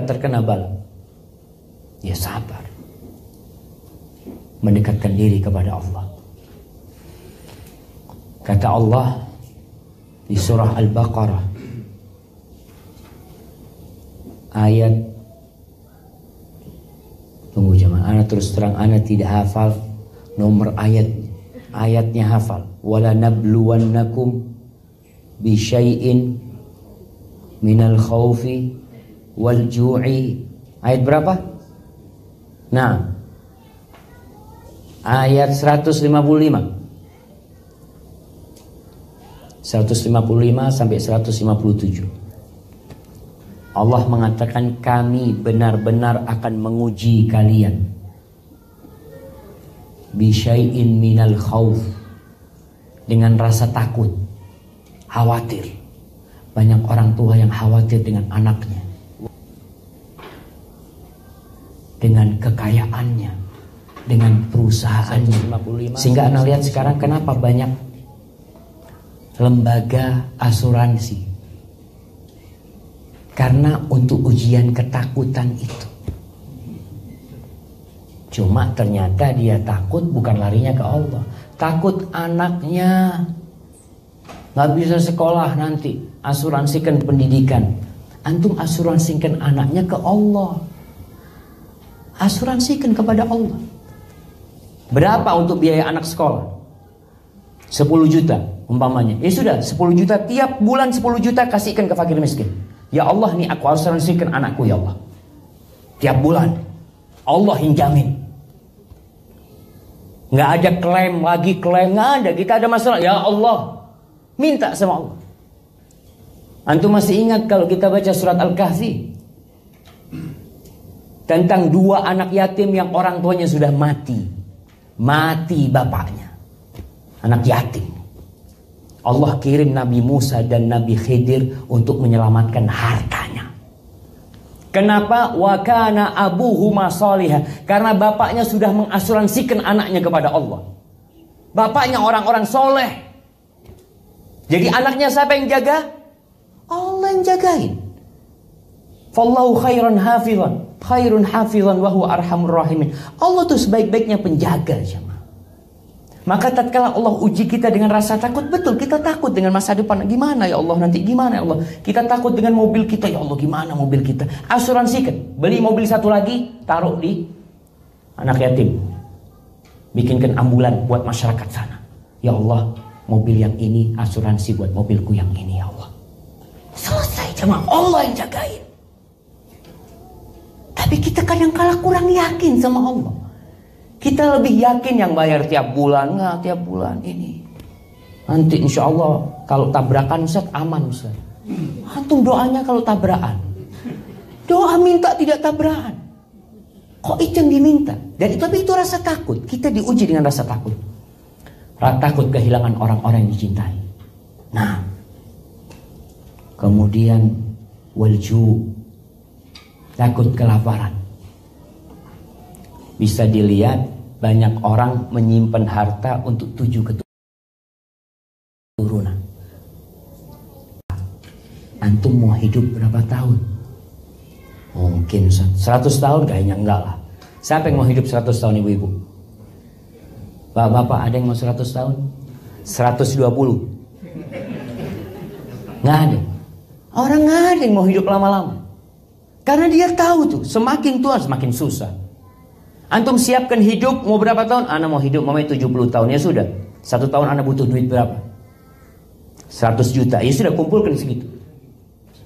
terkena bala? Ya sabar. Mendekatkan diri kepada Allah. Kata Allah di surah Al-Baqarah ayat, tunggu jemaah, ana terus terang ana tidak hafal nomor ayatnya hafal. Wala nabluwannakum bi syai'in minal khaufi wal ju'i. Ayat berapa? Nah, ayat 155 sampai 157. Allah mengatakan kami benar-benar akan menguji kalian bisyai'in minal khauf, dengan rasa takut, khawatir. Banyak orang tua yang khawatir dengan anaknya, dengan kekayaannya, dengan perusahaannya. Sehingga Anda lihat sekarang kenapa banyak lembaga asuransi, karena untuk ujian ketakutan itu. Cuma ternyata dia takut bukan larinya ke Allah, takut anaknya nggak bisa sekolah nanti, asuransikan pendidikan. Antum asuransikan anaknya ke Allah, asuransikan kepada Allah. Berapa untuk biaya anak sekolah? 10 juta umpamanya. Ya sudah, 10 juta tiap bulan, 10 juta kasihkan ke fakir miskin. Ya Allah, nih aku asuransikan anakku ya Allah. Tiap bulan Allah yang jamin. Nggak ada klaim lagi, klaim nggak ada. Kita ada masalah, ya Allah, minta sama Allah. Antum masih ingat kalau kita baca surat Al-Kahfi tentang 2 anak yatim yang orang tuanya sudah mati bapaknya, anak yatim. Allah kirim Nabi Musa dan Nabi Khidir untuk menyelamatkan hartanya. Kenapa? Wa kana abuhuma shalihah. Karena bapaknya sudah mengasuransikan anaknya kepada Allah. Bapaknya orang-orang soleh. Jadi anaknya siapa yang jaga? Allah yang jagain. Fallahu khairun hafizan wa huwa arhamur rahimin. Allah tuh sebaik-baiknya penjaga, jemaah. Maka tatkala Allah uji kita dengan rasa takut, betul kita takut dengan masa depan. Gimana ya Allah nanti, gimana ya Allah? Kita takut dengan mobil kita, ya Allah gimana mobil kita? Asuransikan, beli mobil satu lagi, taruh di anak yatim. Bikinkan ambulan buat masyarakat sana. Ya Allah, mobil yang ini asuransi buat mobilku yang ini ya Allah. Selesai jemaah, Allah yang jagain. Tapi kita kadang-kala kurang yakin sama Allah. Kita lebih yakin yang bayar tiap bulan. Nggak tiap bulan ini. Nanti insya Allah kalau tabrakan Ustaz aman Ustaz. Antum doanya kalau tabrakan. Doa minta tidak tabrakan. Kok itu yang diminta? Dan tapi itu rasa takut. Kita diuji dengan rasa takut. Takut kehilangan orang-orang yang dicintai. Nah. Kemudian walju. Takut kelaparan. Bisa dilihat banyak orang menyimpan harta untuk 7 keturunan. Antum mau hidup berapa tahun? Mungkin 100 tahun kayaknya enggak lah. Siapa yang mau hidup 100 tahun ibu-ibu? Bapak-bapak ada yang mau 100 tahun? 120? Nggak ada. Orang nggak ada yang mau hidup lama-lama. Karena dia tahu tuh semakin tua semakin susah. Antum siapkan hidup mau berapa tahun? Ana mau hidup mau 70 tahun. Ya sudah. 1 tahun ana butuh duit berapa? 100 juta. Ya sudah kumpulkan segitu.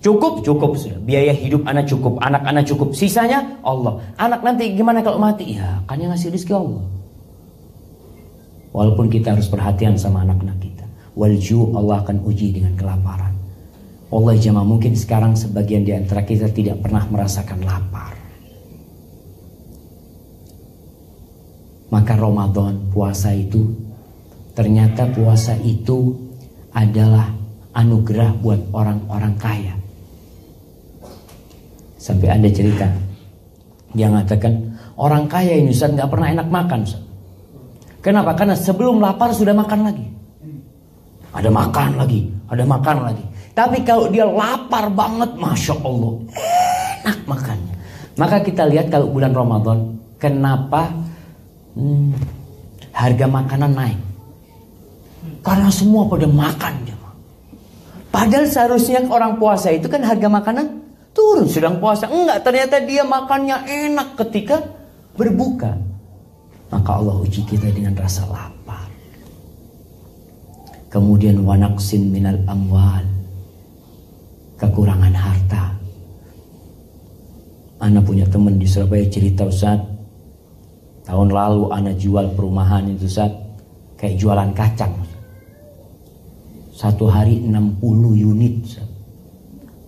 Cukup sudah. Biaya hidup ana cukup, anak ana cukup. Sisanya Allah. Anak nanti gimana kalau mati? Ya, kan yang ngasih rezeki Allah. Walaupun kita harus perhatian sama anak-anak kita. Walju, Allah akan uji dengan kelaparan. Allah jemaah, mungkin sekarang sebagian di antara kita tidak pernah merasakan lapar. Maka Ramadan, puasa itu, ternyata puasa itu adalah anugerah buat orang-orang kaya. Sampai ada cerita, dia mengatakan, orang kaya ini Ustaz gak pernah enak makan Ustaz. Kenapa? Karena sebelum lapar sudah makan lagi. Ada makan lagi. Tapi kalau dia lapar banget, Masya Allah, enak makannya. Maka kita lihat kalau bulan Ramadan, kenapa harga makanan naik? Karena semua pada makan. Padahal seharusnya orang puasa itu kan harga makanan turun sedang puasa. Enggak, ternyata dia makannya enak ketika berbuka. Maka Allah uji kita dengan rasa lapar. Kemudian wanaksin minal amwal, kekurangan harta. Ana punya teman di Surabaya cerita, Ustaz, tahun lalu ana jual perumahan itu, Ustaz, kayak jualan kacang. Satu hari 60 unit, Ustaz.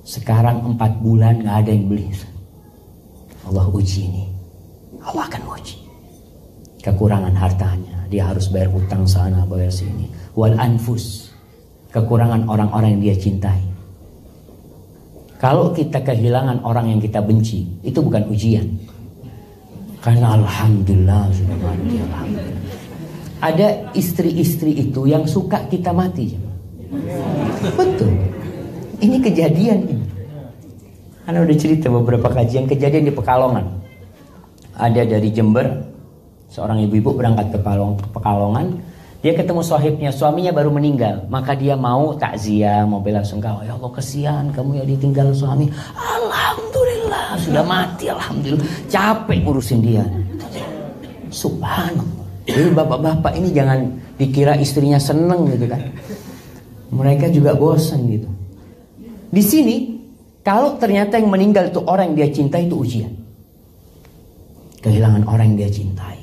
Sekarang 4 bulan gak ada yang beli, Ustaz. Allah uji ini. Allah akan uji kekurangan hartanya. Dia harus bayar utang sana, bayar sini. Wal anfus, kekurangan orang-orang yang dia cintai. Kalau kita kehilangan orang yang kita benci, itu bukan ujian. Karena alhamdulillah sudah mati, alhamdulillah. Ada istri-istri itu yang suka kita mati. Betul. Ini kejadian ini. Ana udah cerita beberapa kajian kejadian di Pekalongan. Ada dari Jember, seorang ibu-ibu berangkat ke Pekalongan. Dia ketemu sahibnya, suaminya baru meninggal. Maka dia mau takziah, mau belasungkawa. Ya Allah, kesian kamu ya ditinggal suami. Alhamdulillah, sudah mati, alhamdulillah. Capek urusin dia. Subhanallah. Jadi bapak-bapak ini jangan dikira istrinya seneng gitu kan. Mereka juga bosan gitu. Di sini, kalau ternyata yang meninggal itu orang yang dia cintai, itu ujian. Kehilangan orang yang dia cintai.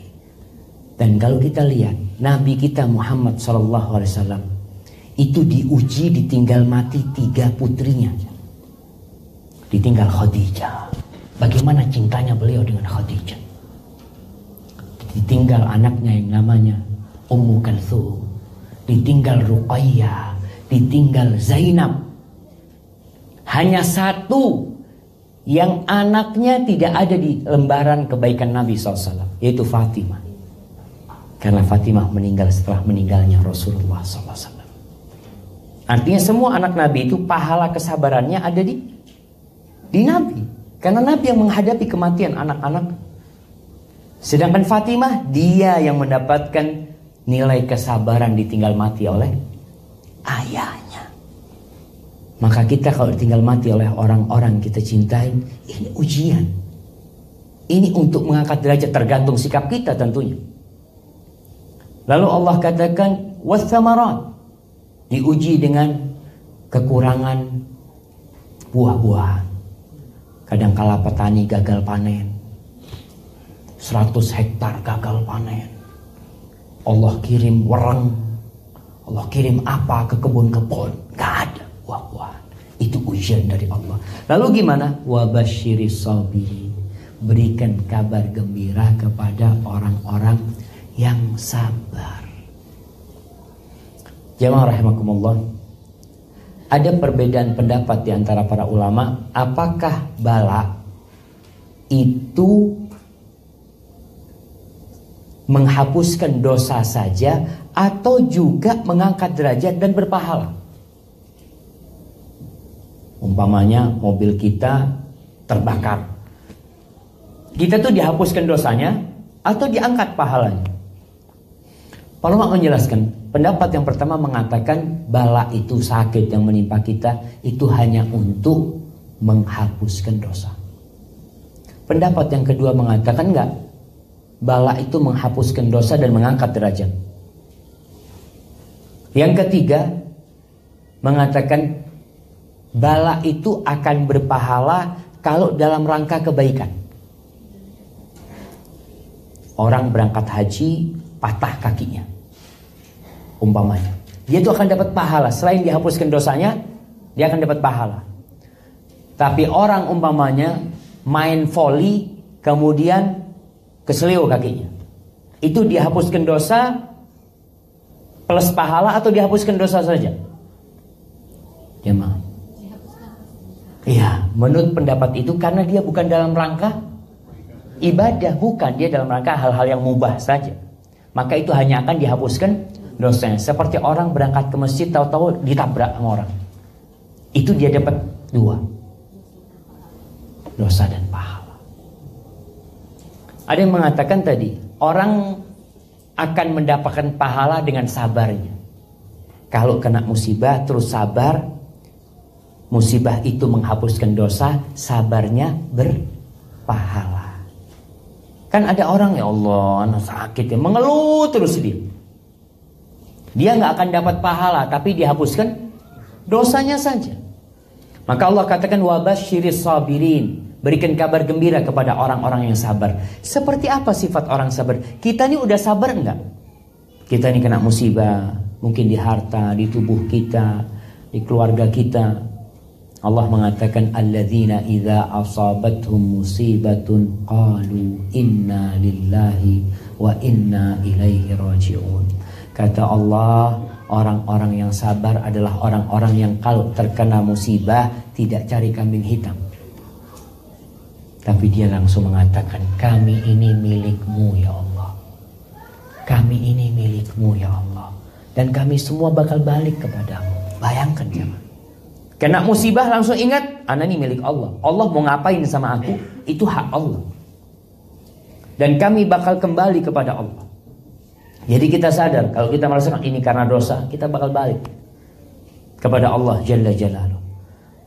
Dan kalau kita lihat Nabi kita Muhammad SAW itu diuji ditinggal mati 3 putrinya. Ditinggal Khadijah. Bagaimana cintanya beliau dengan Khadijah. Ditinggal anaknya yang namanya Ummu Kalthum. Ditinggal Ruqayyah. Ditinggal Zainab. Hanya satu yang anaknya tidak ada di lembaran kebaikan Nabi SAW, yaitu Fatimah. Karena Fatimah meninggal setelah meninggalnya Rasulullah SAW. Artinya semua anak Nabi itu pahala kesabarannya ada di Nabi. Karena Nabi yang menghadapi kematian anak-anak. Sedangkan Fatimah, dia yang mendapatkan nilai kesabaran ditinggal mati oleh ayahnya. Maka kita kalau ditinggal mati oleh orang-orang kita cintai, ini ujian. Ini untuk mengangkat derajat, tergantung sikap kita tentunya. Lalu Allah katakan wathamarat, diuji dengan kekurangan buah-buahan. Kadangkala petani gagal panen, 100 hektar gagal panen. Allah kirim wereng, Allah kirim apa ke kebun-kebun, gak ada buah-buahan. Itu ujian dari Allah. Lalu gimana? Wabasyiris sabirin, berikan kabar gembira kepada orang-orang yang sabar. Jamaah rahimakumullah, ada perbedaan pendapat di antara para ulama, apakah bala itu menghapuskan dosa saja atau juga mengangkat derajat dan berpahala. Umpamanya mobil kita terbakar, kita tuh dihapuskan dosanya atau diangkat pahalanya. Para ulama menjelaskan, pendapat yang pertama mengatakan bala itu, sakit yang menimpa kita itu hanya untuk menghapuskan dosa. Pendapat yang kedua mengatakan enggak, bala itu menghapuskan dosa dan mengangkat derajat. Yang ketiga mengatakan bala itu akan berpahala kalau dalam rangka kebaikan. Orang berangkat haji patah kakinya, umpamanya, dia itu akan dapat pahala. Selain dihapuskan dosanya, dia akan dapat pahala. Tapi orang umpamanya main volley kemudian keseleo kakinya, itu dihapuskan dosa plus pahala atau dihapuskan dosa saja? Jemaah, iya, menurut pendapat itu karena dia bukan dalam rangka ibadah, bukan, dia dalam rangka hal-hal yang mubah saja, maka itu hanya akan dihapuskan dosanya. Seperti orang berangkat ke masjid tahu-tahu ditabrak sama orang, itu dia dapat 2. dosa dan pahala. Ada yang mengatakan tadi, orang akan mendapatkan pahala dengan sabarnya. Kalau kena musibah terus sabar, musibah itu menghapuskan dosa, sabarnya berpahala. Kan ada orang, ya Allah, anak sakit ya, mengeluh terus dia. Dia nggak akan dapat pahala, tapi dihapuskan dosanya saja. Maka Allah katakan wabasyiris sabirin, berikan kabar gembira kepada orang-orang yang sabar. Seperti apa sifat orang sabar? Kita ini udah sabar enggak? Kita ini kena musibah, mungkin di harta, di tubuh kita, di keluarga kita. Allah mengatakan alladzina idza asabathum musibatun qalu inna lillahi wa inna ilaihi raji'un. Kata Allah, orang-orang yang sabar adalah orang-orang yang kalau terkena musibah tidak cari kambing hitam. Tapi dia langsung mengatakan, kami ini milikmu ya Allah. Kami ini milikmu ya Allah. Dan kami semua bakal balik kepadamu. Bayangkan jangan. Kena musibah langsung ingat, anak ini milik Allah. Allah mau ngapain sama aku, itu hak Allah. Dan kami bakal kembali kepada Allah. Jadi kita sadar, kalau kita merasakan ini karena dosa, kita bakal balik kepada Allah Jalla Jalaluh.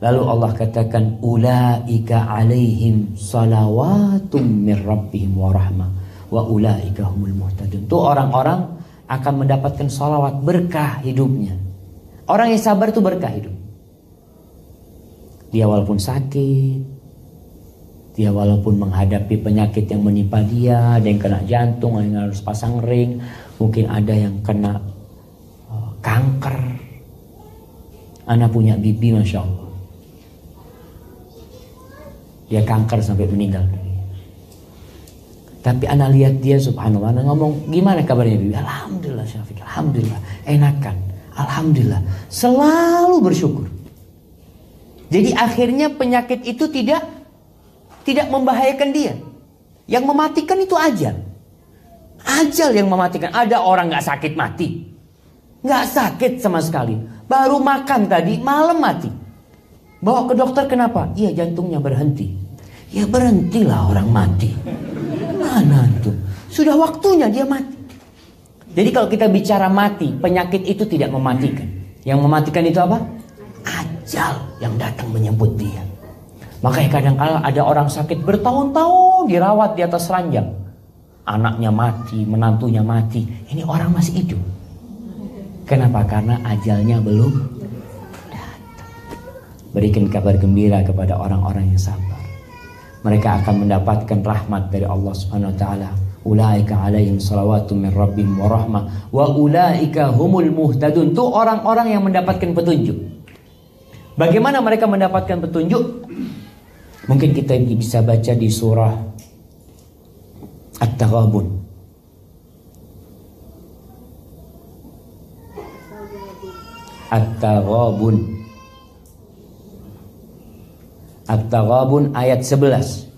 Lalu Allah katakan, ulaika alaihim salawatum min rabbihim wa rahmah wa ulaika humul muhtadun. Itu orang-orang akan mendapatkan salawat, berkah hidupnya. Orang yang sabar itu berkah hidup. Dia walaupun sakit, dia walaupun menghadapi penyakit yang menimpa dia, ada yang kena jantung, ada yang harus pasang ring, mungkin ada yang kena kanker. Anak punya bibi, Masya Allah, dia kanker sampai meninggal dunia. Tapi anak lihat dia, subhanallah, anak ngomong, gimana kabarnya bibi? Alhamdulillah Syafiq, alhamdulillah, enakan, alhamdulillah, selalu bersyukur. Jadi akhirnya penyakit itu tidak membahayakan dia. Yang mematikan itu ajal. Ajal yang mematikan. Ada orang gak sakit mati, gak sakit sama sekali, baru makan tadi malam mati. Bawa ke dokter, kenapa? Iya, jantungnya berhenti. Ya berhentilah orang mati. Mana tuh? Sudah waktunya dia mati. Jadi kalau kita bicara mati, penyakit itu tidak mematikan. Yang mematikan itu apa? Ajal yang datang menyebut dia. Makanya kadang-kala ada orang sakit bertahun-tahun dirawat di atas ranjang. Anaknya mati, menantunya mati. Ini orang masih hidup. Kenapa? Karena ajalnya belum datang. Berikan kabar gembira kepada orang-orang yang sabar. Mereka akan mendapatkan rahmat dari Allah Subhanahu wa taala. Ulaika alaihim salawatun min rabbihim wa rahmah wa ulaika humul muhtadun. Itu orang-orang yang mendapatkan petunjuk. Bagaimana mereka mendapatkan petunjuk? Mungkin kita bisa baca di surah At-Taghabun. At-Taghabun. At-Taghabun ayat 11.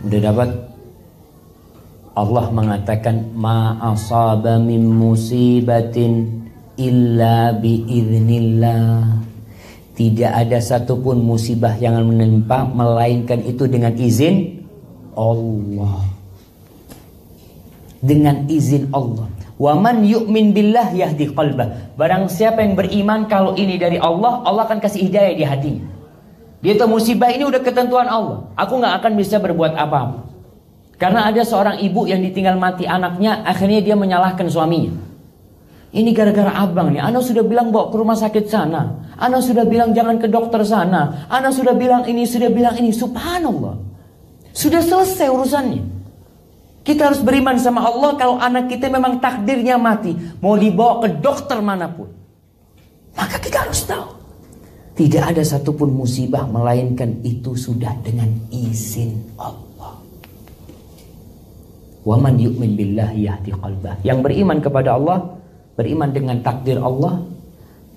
Udah dapat? Allah mengatakan ma asaba min musibatin illa biiznillah. Tidak ada satupun musibah yang menimpa melainkan itu dengan izin Allah. Dengan izin Allah. Wa man yu'min billah yahdi qalbah. Barang siapa yang beriman kalau ini dari Allah, Allah akan kasih hidayah di hatinya. Dia tahu musibah ini udah ketentuan Allah. Aku gak akan bisa berbuat apa-apa. Karena ada seorang ibu yang ditinggal mati anaknya, akhirnya dia menyalahkan suaminya. Ini gara-gara abang nih, ana sudah bilang bawa ke rumah sakit sana, ana sudah bilang jangan ke dokter sana, ana sudah bilang ini, sudah bilang ini. Subhanallah, sudah selesai urusannya. Kita harus beriman sama Allah. Kalau anak kita memang takdirnya mati, mau dibawa ke dokter manapun, maka kita harus tahu tidak ada satupun musibah melainkan itu sudah dengan izin Allah. Waman yu'min billahi yahdi qalbah. Yang beriman kepada Allah, beriman dengan takdir Allah,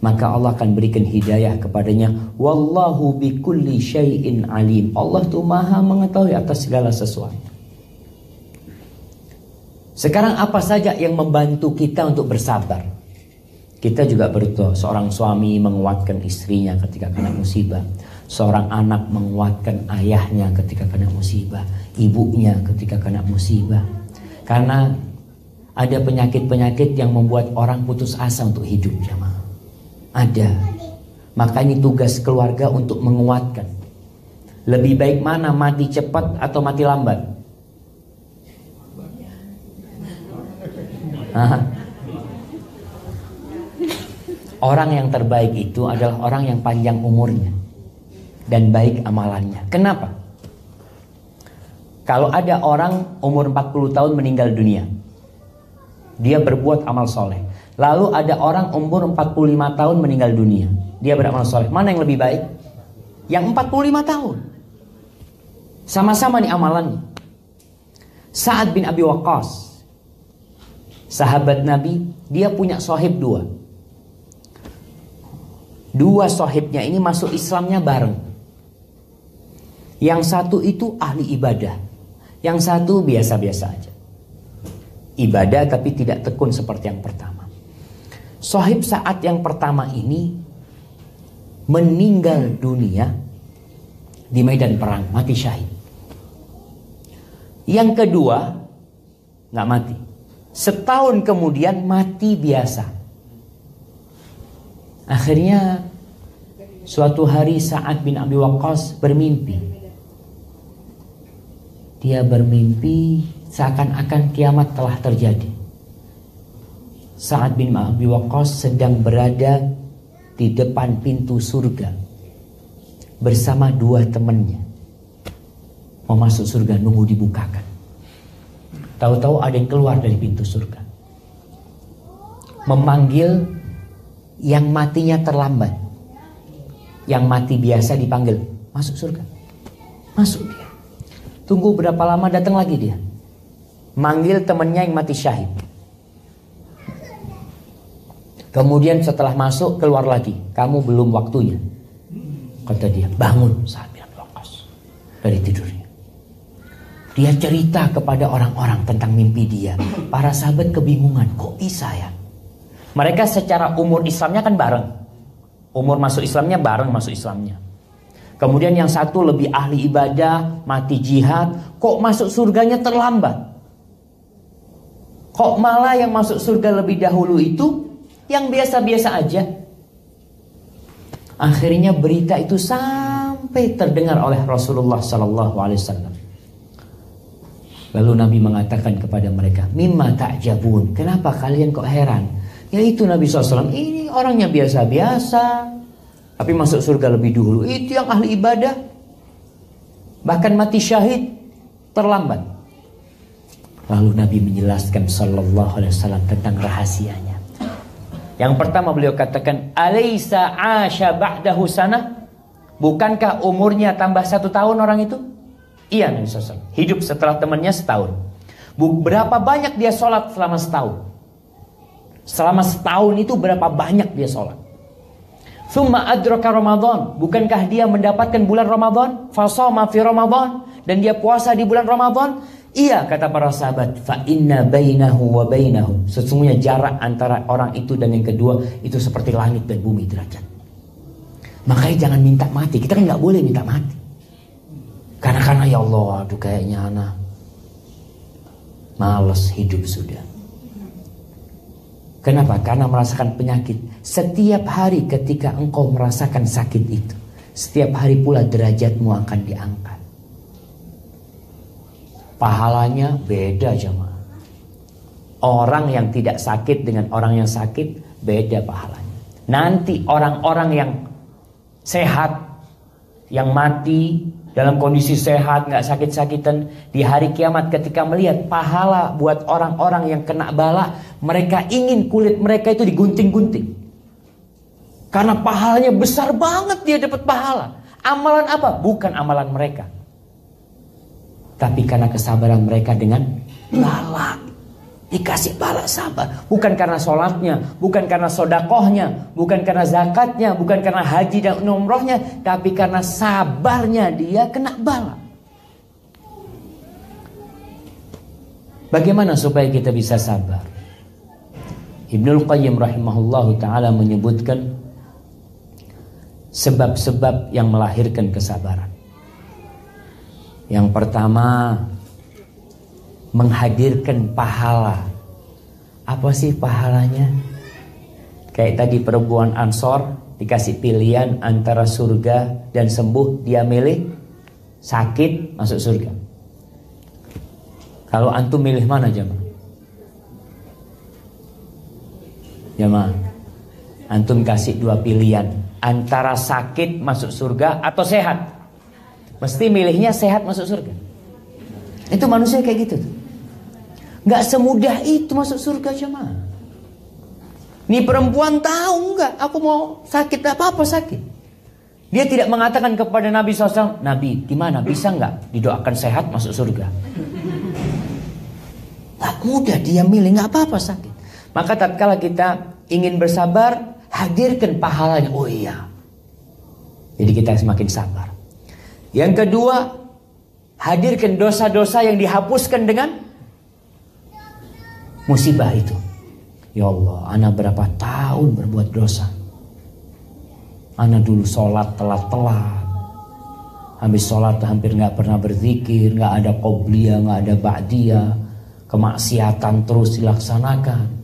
maka Allah akan berikan hidayah kepadanya. Wallahu bikulli syai'in alim. Allah itu maha mengetahui atas segala sesuatu. Sekarang apa saja yang membantu kita untuk bersabar? Kita juga berdoa, seorang suami menguatkan istrinya ketika kena musibah, seorang anak menguatkan ayahnya ketika kena musibah, ibunya ketika kena musibah. Karena ada penyakit-penyakit yang membuat orang putus asa untuk hidup, jamaah. Ada. Maka ini tugas keluarga untuk menguatkan. Lebih baik mana, mati cepat atau mati lambat? Orang yang terbaik itu adalah orang yang panjang umurnya dan baik amalannya. Kenapa? Kalau ada orang umur 40 tahun meninggal dunia, dia berbuat amal soleh. Lalu ada orang umur 45 tahun meninggal dunia, dia beramal soleh. Mana yang lebih baik? Yang 45 tahun. Sama-sama nih amalannya. Sa'ad bin Abi Waqqas, sahabat Nabi, dia punya sohib dua. Dua sohibnya ini masuk Islamnya bareng. Yang satu itu ahli ibadah, yang satu biasa-biasa aja. Ibadah tapi tidak tekun seperti yang pertama. Sohib Sa'ad yang pertama ini meninggal dunia di medan perang, mati syahid. Yang kedua nggak mati. Setahun kemudian mati biasa. Akhirnya suatu hari Sa'ad bin Abi Waqqas bermimpi. Dia bermimpi seakan-akan kiamat telah terjadi. Sa'ad bin Abi Waqqas sedang berada di depan pintu surga bersama dua temannya. Mau masuk surga, nunggu dibukakan. Tahu-tahu ada yang keluar dari pintu surga, memanggil yang matinya terlambat. Yang mati biasa dipanggil, masuk surga. Masuk dia. Tunggu berapa lama, datang lagi dia, manggil temannya yang mati syahid. Kemudian setelah masuk, keluar lagi, kamu belum waktunya. Kata dia, bangun Sa'ad bin Abi Waqqas dari tidurnya. Dia cerita kepada orang-orang tentang mimpi dia. Para sahabat kebingungan, kok bisa ya? Mereka secara umur Islamnya kan bareng. Umur masuk Islamnya bareng masuk Islamnya. Kemudian yang satu lebih ahli ibadah, mati jihad. Kok masuk surganya terlambat? Kok malah yang masuk surga lebih dahulu itu yang biasa-biasa aja? Akhirnya berita itu sampai terdengar oleh Rasulullah SAW. Lalu Nabi mengatakan kepada mereka, mimma ta'jabun, kenapa kalian kok heran? Yaitu Nabi SAW ini orangnya biasa-biasa, tapi masuk surga lebih dulu. Itu yang ahli ibadah, bahkan mati syahid terlambat. Lalu Nabi menjelaskan SAW tentang rahasianya. Yang pertama beliau katakan, alaysa asha ba'dahu sanah, bukankah umurnya tambah 1 tahun orang itu? Iya Nabi SAW, hidup setelah temannya setahun. Berapa banyak dia sholat selama setahun? Selama setahun itu berapa banyak dia sholat? Thumma adraka Ramadan, bukankah dia mendapatkan bulan Ramadan? Fasoma fi Ramadan, dan dia puasa di bulan Ramadan? Iya, kata para sahabat. Fa inna bainahu wa bainahu, sesungguhnya jarak antara orang itu dan yang kedua itu seperti langit dan bumi derajat. Makanya jangan minta mati. Kita kan nggak boleh minta mati. Karena ya Allah, aduh kayaknya anak males hidup sudah. Kenapa? Karena merasakan penyakit. Setiap hari ketika engkau merasakan sakit itu, setiap hari pula derajatmu akan diangkat. Pahalanya beda jemaah. Orang yang tidak sakit dengan orang yang sakit beda pahalanya. Nanti orang-orang yang sehat, yang mati dalam kondisi sehat, nggak sakit-sakitan, di hari kiamat ketika melihat pahala buat orang-orang yang kena bala, mereka ingin kulit mereka itu digunting-gunting. Karena pahalanya besar banget, dia dapat pahala. Amalan apa? Bukan amalan mereka, tapi karena kesabaran mereka dengan bala. Dikasih bala sabar. Bukan karena sholatnya, bukan karena sodakohnya, bukan karena zakatnya, bukan karena haji dan umrohnya, tapi karena sabarnya dia kena bala. Bagaimana supaya kita bisa sabar? Ibnul Qayyim rahimahullahu ta'ala menyebutkan sebab-sebab yang melahirkan kesabaran. Yang pertama, menghadirkan pahala. Apa sih pahalanya? Kayak tadi perempuan Ansor dikasih pilihan antara surga dan sembuh, dia milih sakit masuk surga. Kalau antum milih mana jemaah? Jemaah, antum kasih dua pilihan antara sakit masuk surga atau sehat. Mesti milihnya sehat masuk surga. Itu manusia kayak gitu tuh. Gak semudah itu masuk surga jemaah. Nih perempuan tahu nggak? Aku mau sakit, apa-apa sakit. Dia tidak mengatakan kepada Nabi SAW, Nabi gimana, bisa nggak didoakan sehat masuk surga? Gak mudah, dia milih nggak apa-apa sakit. Maka tatkala kita ingin bersabar, hadirkan pahalanya. Oh iya, jadi kita semakin sabar. Yang kedua, hadirkan dosa-dosa yang dihapuskan dengan musibah itu. Ya Allah, ana berapa tahun berbuat dosa. Ana dulu sholat telat-telat. Habis sholat hampir gak pernah berzikir, gak ada qobliyah, gak ada ba'diyah. Kemaksiatan terus dilaksanakan.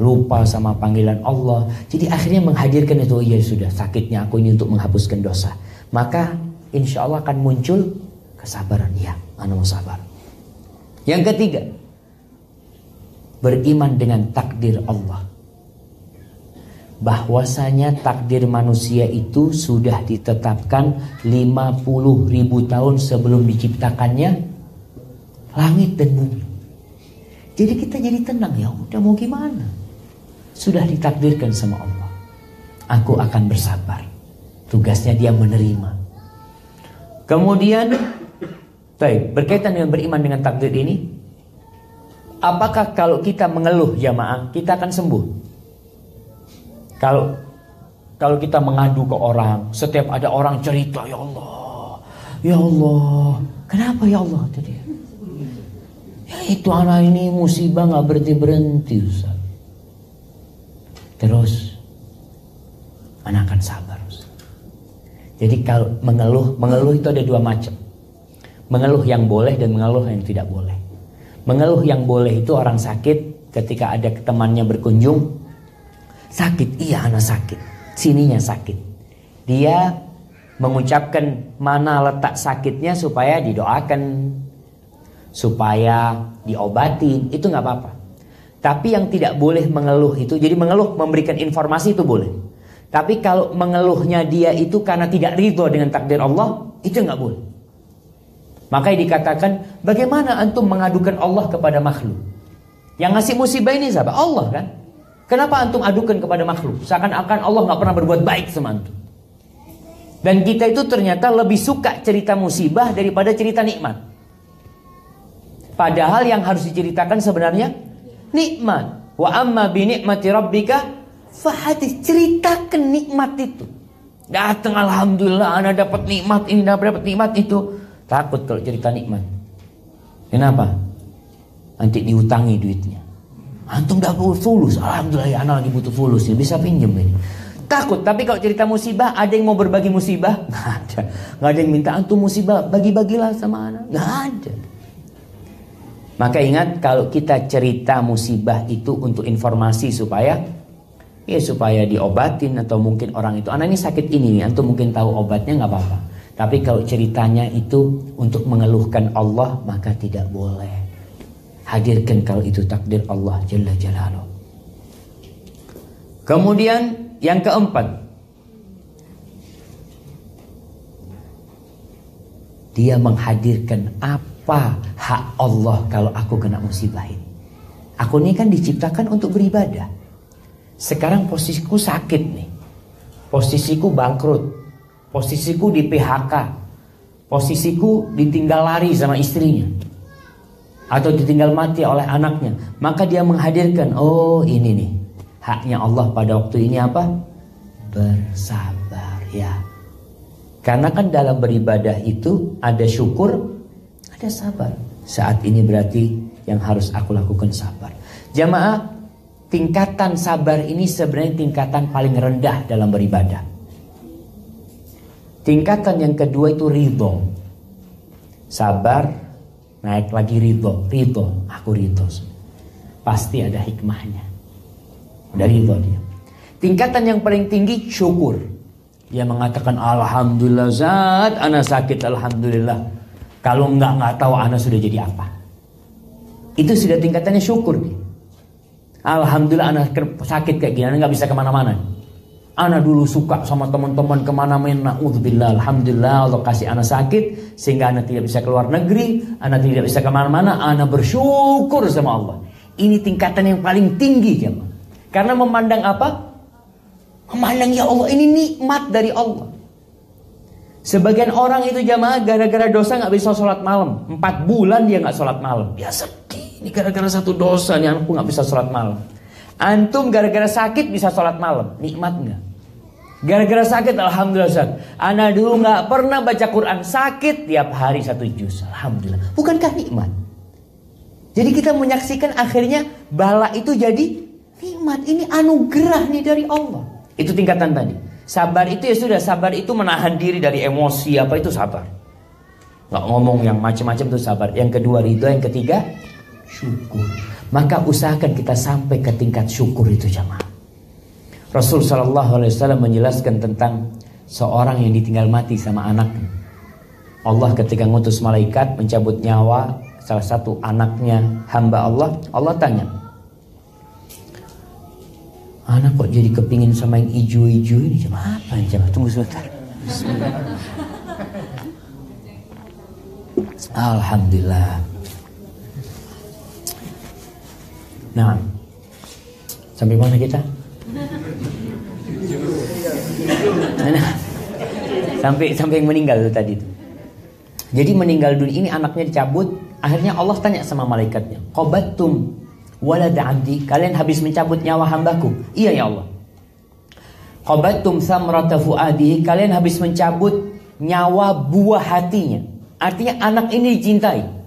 Lupa sama panggilan Allah. Jadi akhirnya menghadirkan itu. Oh iya sudah, sakitnya aku ini untuk menghapuskan dosa. Maka insya Allah akan muncul kesabaran. Ya, ana mau sabar. Yang ketiga, beriman dengan takdir Allah. Bahwasanya takdir manusia itu sudah ditetapkan 50.000 tahun sebelum diciptakannya langit dan bumi. Jadi kita jadi tenang, ya udah mau gimana? Sudah ditakdirkan sama Allah. Aku akan bersabar. Tugasnya dia menerima. Kemudian berkaitan dengan beriman dengan takdir ini, apakah kalau kita mengeluh jamaah kita akan sembuh? Kalau kita mengadu ke orang, setiap ada orang cerita, ya Allah, kenapa ya Allah tadi? Ya itu anak ini musibah nggak berhenti Ustaz. Terus anak akan sabar Ustaz. Jadi kalau mengeluh itu ada dua macam. Mengeluh yang boleh dan mengeluh yang tidak boleh. Mengeluh yang boleh itu orang sakit ketika ada temannya berkunjung. Sakit, iya anak sakit. Sininya sakit. Dia mengucapkan mana letak sakitnya supaya didoakan, supaya diobatin, itu gak apa-apa. Tapi yang tidak boleh mengeluh itu, jadi mengeluh memberikan informasi itu boleh. Tapi kalau mengeluhnya dia itu karena tidak ridho dengan takdir Allah, itu gak boleh. Makanya dikatakan, bagaimana antum mengadukan Allah kepada makhluk? Yang ngasih musibah ini siapa? Allah kan? Kenapa antum adukan kepada makhluk? Seakan-akan Allah gak pernah berbuat baik sama antum. Dan kita itu ternyata lebih suka cerita musibah daripada cerita nikmat. Padahal yang harus diceritakan sebenarnya nikmat. Wa amma bi ni'mati rabbika fahadits. Ceritakan nikmat itu. Datang alhamdulillah ana dapat nikmat ini, dapat nikmat itu. Takut kalau cerita nikmat. Kenapa? Nanti diutangi duitnya. Antum dah butuh fulus, alhamdulillah ya, anak lagi butuh fulus, ya bisa pinjam ini. Takut. Tapi kalau cerita musibah, ada yang mau berbagi musibah? Nggak ada. Nggak ada yang minta antum musibah, bagi-bagilah sama anak. Nggak ada. Maka ingat, kalau kita cerita musibah itu untuk informasi supaya diobatin, atau mungkin orang itu, anak ini sakit ini nih, antum mungkin tahu obatnya, nggak apa-apa. Tapi kalau ceritanya itu untuk mengeluhkan Allah, maka tidak boleh. Hadirkan kalau itu takdir Allah Jalla Jalaluh. Kemudian yang keempat, dia menghadirkan apa hak Allah kalau aku kena musibah ini. Aku ini kan diciptakan untuk beribadah. Sekarang posisiku sakit nih. Posisiku bangkrut. Posisiku di PHK. Posisiku ditinggal lari sama istrinya. Atau ditinggal mati oleh anaknya. Maka dia menghadirkan, oh ini nih haknya Allah pada waktu ini apa? Bersabar ya. Karena kan dalam beribadah itu ada syukur, ada sabar. Saat ini berarti yang harus aku lakukan sabar. Jamaah, tingkatan sabar ini sebenarnya tingkatan paling rendah dalam beribadah. Tingkatan yang kedua itu ridho. Sabar, naik lagi ridho. Ridho, aku ridho. Pasti ada hikmahnya. Udah ridho dia. Tingkatan yang paling tinggi syukur. Dia mengatakan alhamdulillah Zat, ana sakit alhamdulillah. Kalau nggak tahu ana sudah jadi apa. Itu sudah tingkatannya syukur nih. Alhamdulillah ana sakit kayak gini, ana nggak bisa kemana-mana. Ana dulu suka sama teman-teman kemana-mana. Na'udzubillah, alhamdulillah Allah kasih ana sakit sehingga ana tidak bisa keluar negeri, ana tidak bisa kemana-mana. Ana bersyukur sama Allah. Ini tingkatan yang paling tinggi jemaah. Karena memandang apa? Memandang ya Allah ini nikmat dari Allah. Sebagian orang itu jamaah gara-gara dosa nggak bisa sholat malam. 4 bulan dia nggak sholat malam. Dia sedih. Ini gara-gara satu dosa nih anakku nggak bisa sholat malam. Antum gara-gara sakit bisa sholat malam. Nikmat nggak? Gara-gara sakit alhamdulillah Ustaz. Ana dulu nggak pernah baca Quran, sakit tiap hari 1 juz. Alhamdulillah. Bukankah nikmat? Jadi kita menyaksikan akhirnya bala itu jadi nikmat. Ini anugerah nih dari Allah. Itu tingkatan tadi. Sabar itu ya sudah, sabar itu menahan diri dari emosi apa itu sabar. Nggak ngomong yang macam-macam itu sabar. Yang kedua ridho, yang ketiga syukur. Maka usahakan kita sampai ke tingkat syukur itu jamaah. Rasul SAW menjelaskan tentang seorang yang ditinggal mati sama anaknya. Allah ketika ngutus malaikat mencabut nyawa salah satu anaknya hamba Allah. Allah tanya, anak kok jadi kepingin sama yang hijau-hijau ini? Cuma apa ini? Coba tunggu sebentar. Alhamdulillah. Nah, sampai mana kita? Nah, sampai yang meninggal itu tadi itu. Jadi meninggal dunia ini anaknya dicabut. Akhirnya Allah tanya sama malaikatnya, qabattum walad abdi, kalian habis mencabut nyawa hambaku? Iya ya Allah. Qabattum samrata fuadihi, kalian habis mencabut nyawa buah hatinya. Artinya anak ini dicintai.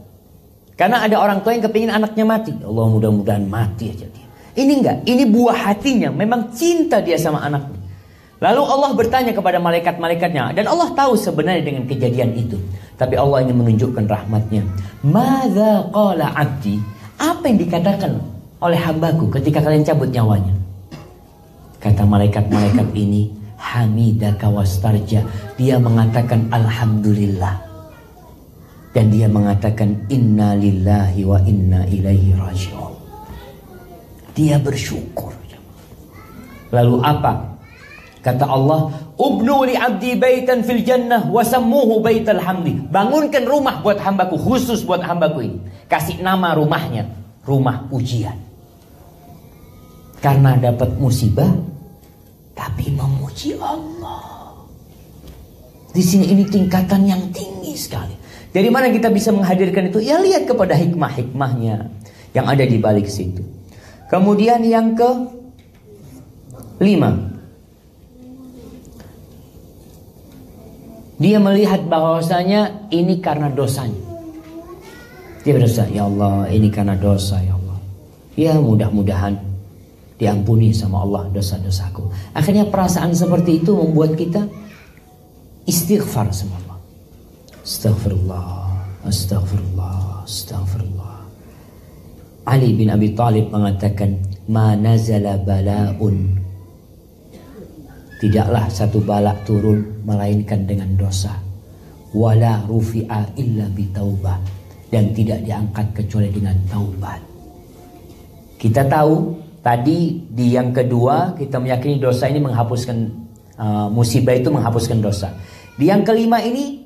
Karena ada orang tua yang kepingin anaknya mati. Allah mudah-mudahan mati aja dia. Ini enggak, ini buah hatinya. Memang cinta dia sama anaknya. Lalu Allah bertanya kepada malaikat-malaikatnya. Dan Allah tahu sebenarnya dengan kejadian itu. Tapi Allah ingin menunjukkan rahmatnya. Madza qala abdi, apa yang dikatakan oleh hambaku ketika kalian cabut nyawanya? Kata malaikat-malaikat ini, hamidaka wastarja. Dia mengatakan alhamdulillah. Dan dia mengatakan inna lillahi wa inna ilaihi raji'un. Dia bersyukur. Lalu apa? Kata Allah, ubnu li abdi baitan fil jannah wa sammuhu baital hamdi. Bangunkan rumah buat hambaku, khusus buat hambaku ini. Kasih nama rumahnya, rumah pujian. Karena dapat musibah, tapi memuji Allah. Di sini ini tingkatan yang tinggi sekali. Dari mana kita bisa menghadirkan itu? Ya lihat kepada hikmah-hikmahnya yang ada di balik situ. Kemudian yang ke-5, dia melihat bahwasanya ini karena dosanya. Dia berdosa, ya Allah, ini karena dosa ya Allah. Ya mudah-mudahan diampuni sama Allah dosa-dosaku. Akhirnya perasaan seperti itu membuat kita istighfar sama Allah. Astaghfirullah, astaghfirullah, astaghfirullah. Ali bin Abi Thalib mengatakan, ma nazala bala'un, tidaklah satu bala turun melainkan dengan dosa. Wala rufi'a illa bitaubah, dan tidak diangkat kecuali dengan taubat. Kita tahu tadi di yang kedua kita meyakini dosa ini menghapuskan musibah itu menghapuskan dosa. Di yang kelima ini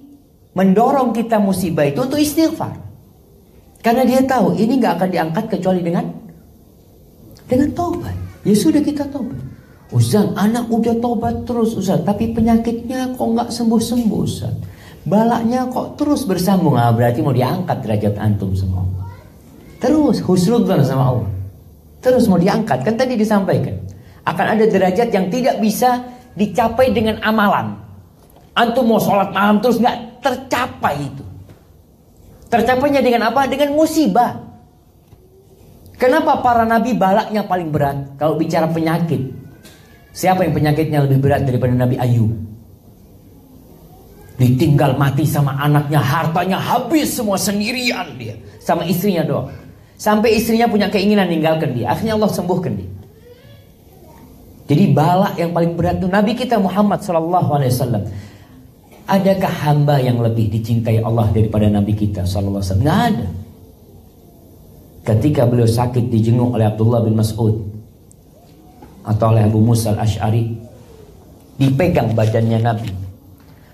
mendorong kita musibah itu untuk istighfar. Karena dia tahu ini gak akan diangkat kecuali dengan taubat. Ya sudah kita taubat. Ustaz, anak udah taubat terus Ustaz, tapi penyakitnya kok gak sembuh-sembuh Ustaz. Balaknya kok terus bersambung. Berarti mau diangkat derajat antum sama Allah. Terus husnudzon sama Allah. Terus mau diangkat. Kan tadi disampaikan, akan ada derajat yang tidak bisa dicapai dengan amalan. Antum mau sholat malam terus gak tercapai itu. Tercapainya dengan apa? Dengan musibah. Kenapa para nabi balaknya paling berat? Kalau bicara penyakit, siapa yang penyakitnya lebih berat daripada Nabi Ayub? Ditinggal mati sama anaknya, hartanya habis semua sendirian dia. Sama istrinya doang. Sampai istrinya punya keinginan ninggalkan dia. Akhirnya Allah sembuhkan dia. Jadi balak yang paling berat itu Nabi kita Muhammad SAW. Adakah hamba yang lebih dicintai Allah daripada Nabi kita SAW? Nggak ada. Ketika beliau sakit dijenguk oleh Abdullah bin Mas'ud atau oleh Abu Musa al-Ash'ari, dipegang badannya Nabi.